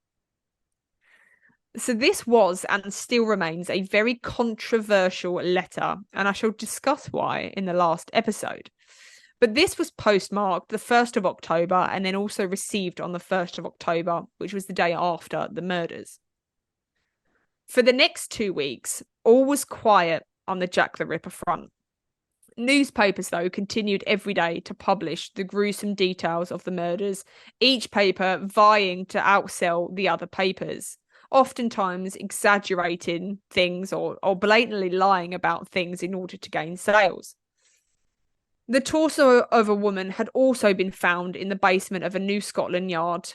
So this was and still remains a very controversial letter, and I shall discuss why in the last episode. But this was postmarked the 1st of October and then also received on the 1st of October, which was the day after the murders. For the next 2 weeks, all was quiet on the Jack the Ripper front. Newspapers, though, continued every day to publish the gruesome details of the murders, each paper vying to outsell the other papers, oftentimes exaggerating things or blatantly lying about things in order to gain sales. The torso of a woman had also been found in the basement of a New Scotland Yard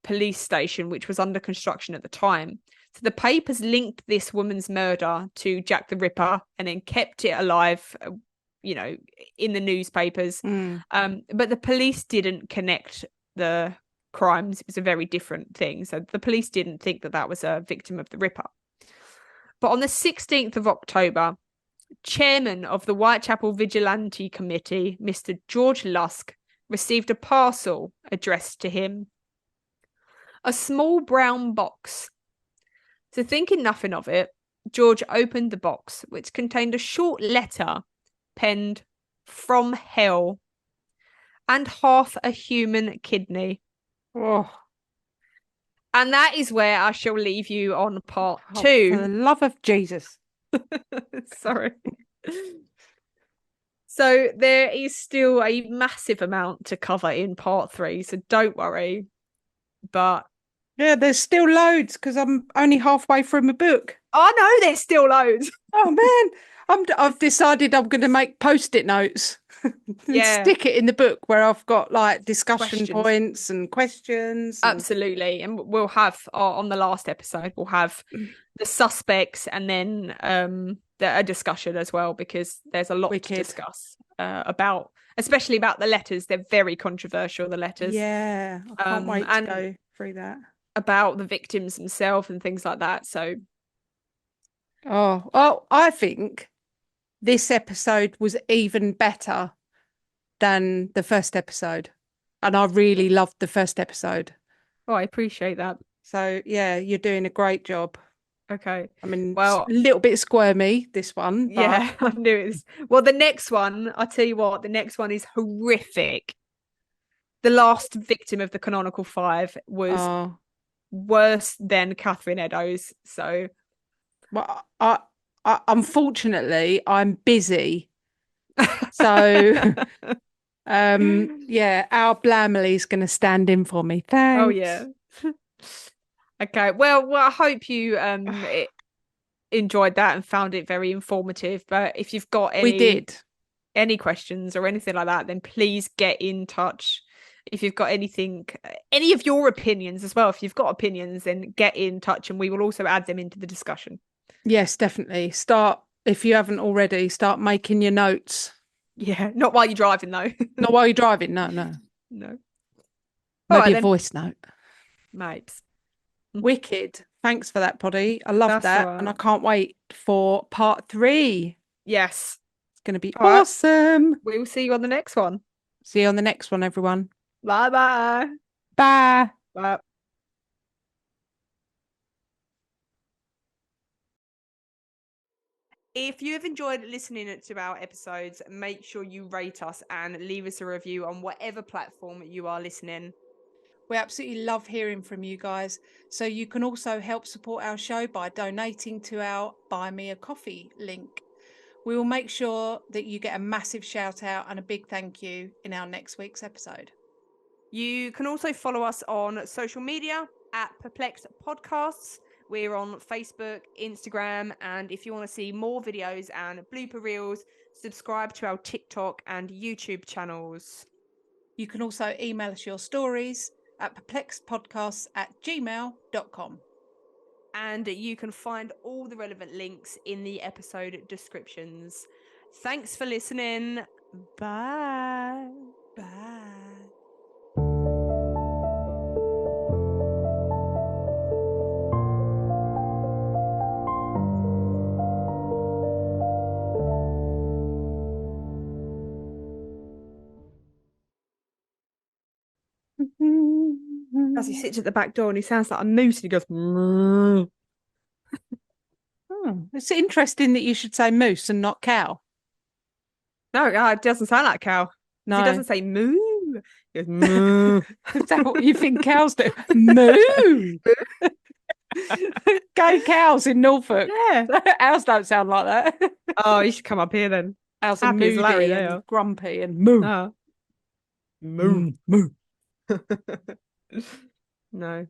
police station, which was under construction at the time. So the papers linked this woman's murder to Jack the Ripper and then kept it alive in the newspapers. Mm. But the police didn't connect the crimes. It was a very different thing. So the police didn't think that that was a victim of the Ripper. But on the 16th of October, chairman of the Whitechapel Vigilante Committee, Mr. George Lusk, received a parcel addressed to him. A small brown box. So thinking nothing of it, George opened the box, which contained a short letter penned "From Hell" and half a human kidney. Oh, And that is where I shall leave you on part for two. the love of Jesus. Sorry. So there is still a massive amount to cover in part 3, so don't worry. But Yeah, there's still loads because I'm only halfway through my book. I know there's still loads. Oh man, I've decided I'm going to make post-it notes and Yeah. stick it in the book where I've got like discussion Questions. points and questions. Absolutely. And we'll have on the last episode, we'll have the suspects and then a discussion as well, because there's a lot to discuss about, especially about the letters. They're very controversial, the letters. Yeah, I can't wait to go through that. About the victims themselves and things like that. So I think this episode was even better than the first episode. And I really loved the first episode. I appreciate that. So yeah, you're doing a great job. Okay. I mean, well, a little bit squirmy, this one. But... Yeah, I knew it was. Well, the next one, I'll tell you what, the next one is horrific. The last victim of the canonical 5 was worse than Catherine Eddowes. So, well, I unfortunately I'm busy. So yeah, our Blamley's going to stand in for me. Thanks. Oh yeah. Okay. Well, I hope you enjoyed that and found it very informative. But if you've got any questions or anything like that, then please get in touch. If you've got anything, any of your opinions as well, if you've got opinions, then get in touch and we will also add them into the discussion. Yes, definitely. If you haven't already, start making your notes. Yeah, not while you're driving though. Not while you're driving, no. Maybe a voice note. Mate. Wicked. Thanks for that, Poddy. I love that. Right. And I can't wait for part 3. Yes. It's going to be awesome. Right. We will see you on the next one. See you on the next one, everyone. Bye-bye. Bye. Bye. If you have enjoyed listening to our episodes, make sure you rate us and leave us a review on whatever platform you are listening. We absolutely love hearing from you guys. So you can also help support our show by donating to our Buy Me a Coffee link. We will make sure that you get a massive shout out and a big thank you in our next week's episode. You can also follow us on social media at Perplexed Podcasts. We're on Facebook, Instagram, and if you want to see more videos and blooper reels, subscribe to our TikTok and YouTube channels. You can also email us your stories at perplexedpodcasts@gmail.com. And you can find all the relevant links in the episode descriptions. Thanks for listening. Bye. Bye. As he sits at the back door and he sounds like a moose and he goes, it's interesting that you should say moose and not cow. No, it doesn't sound like a cow. No. He doesn't say moo. He goes, moo. Is that what you think cows do? Moo. Gay cows in Norfolk. Yeah. Ours don't sound like that. Oh, you should come up here then. Ours are moody and grumpy and moo. Oh. Moo. Moo. No.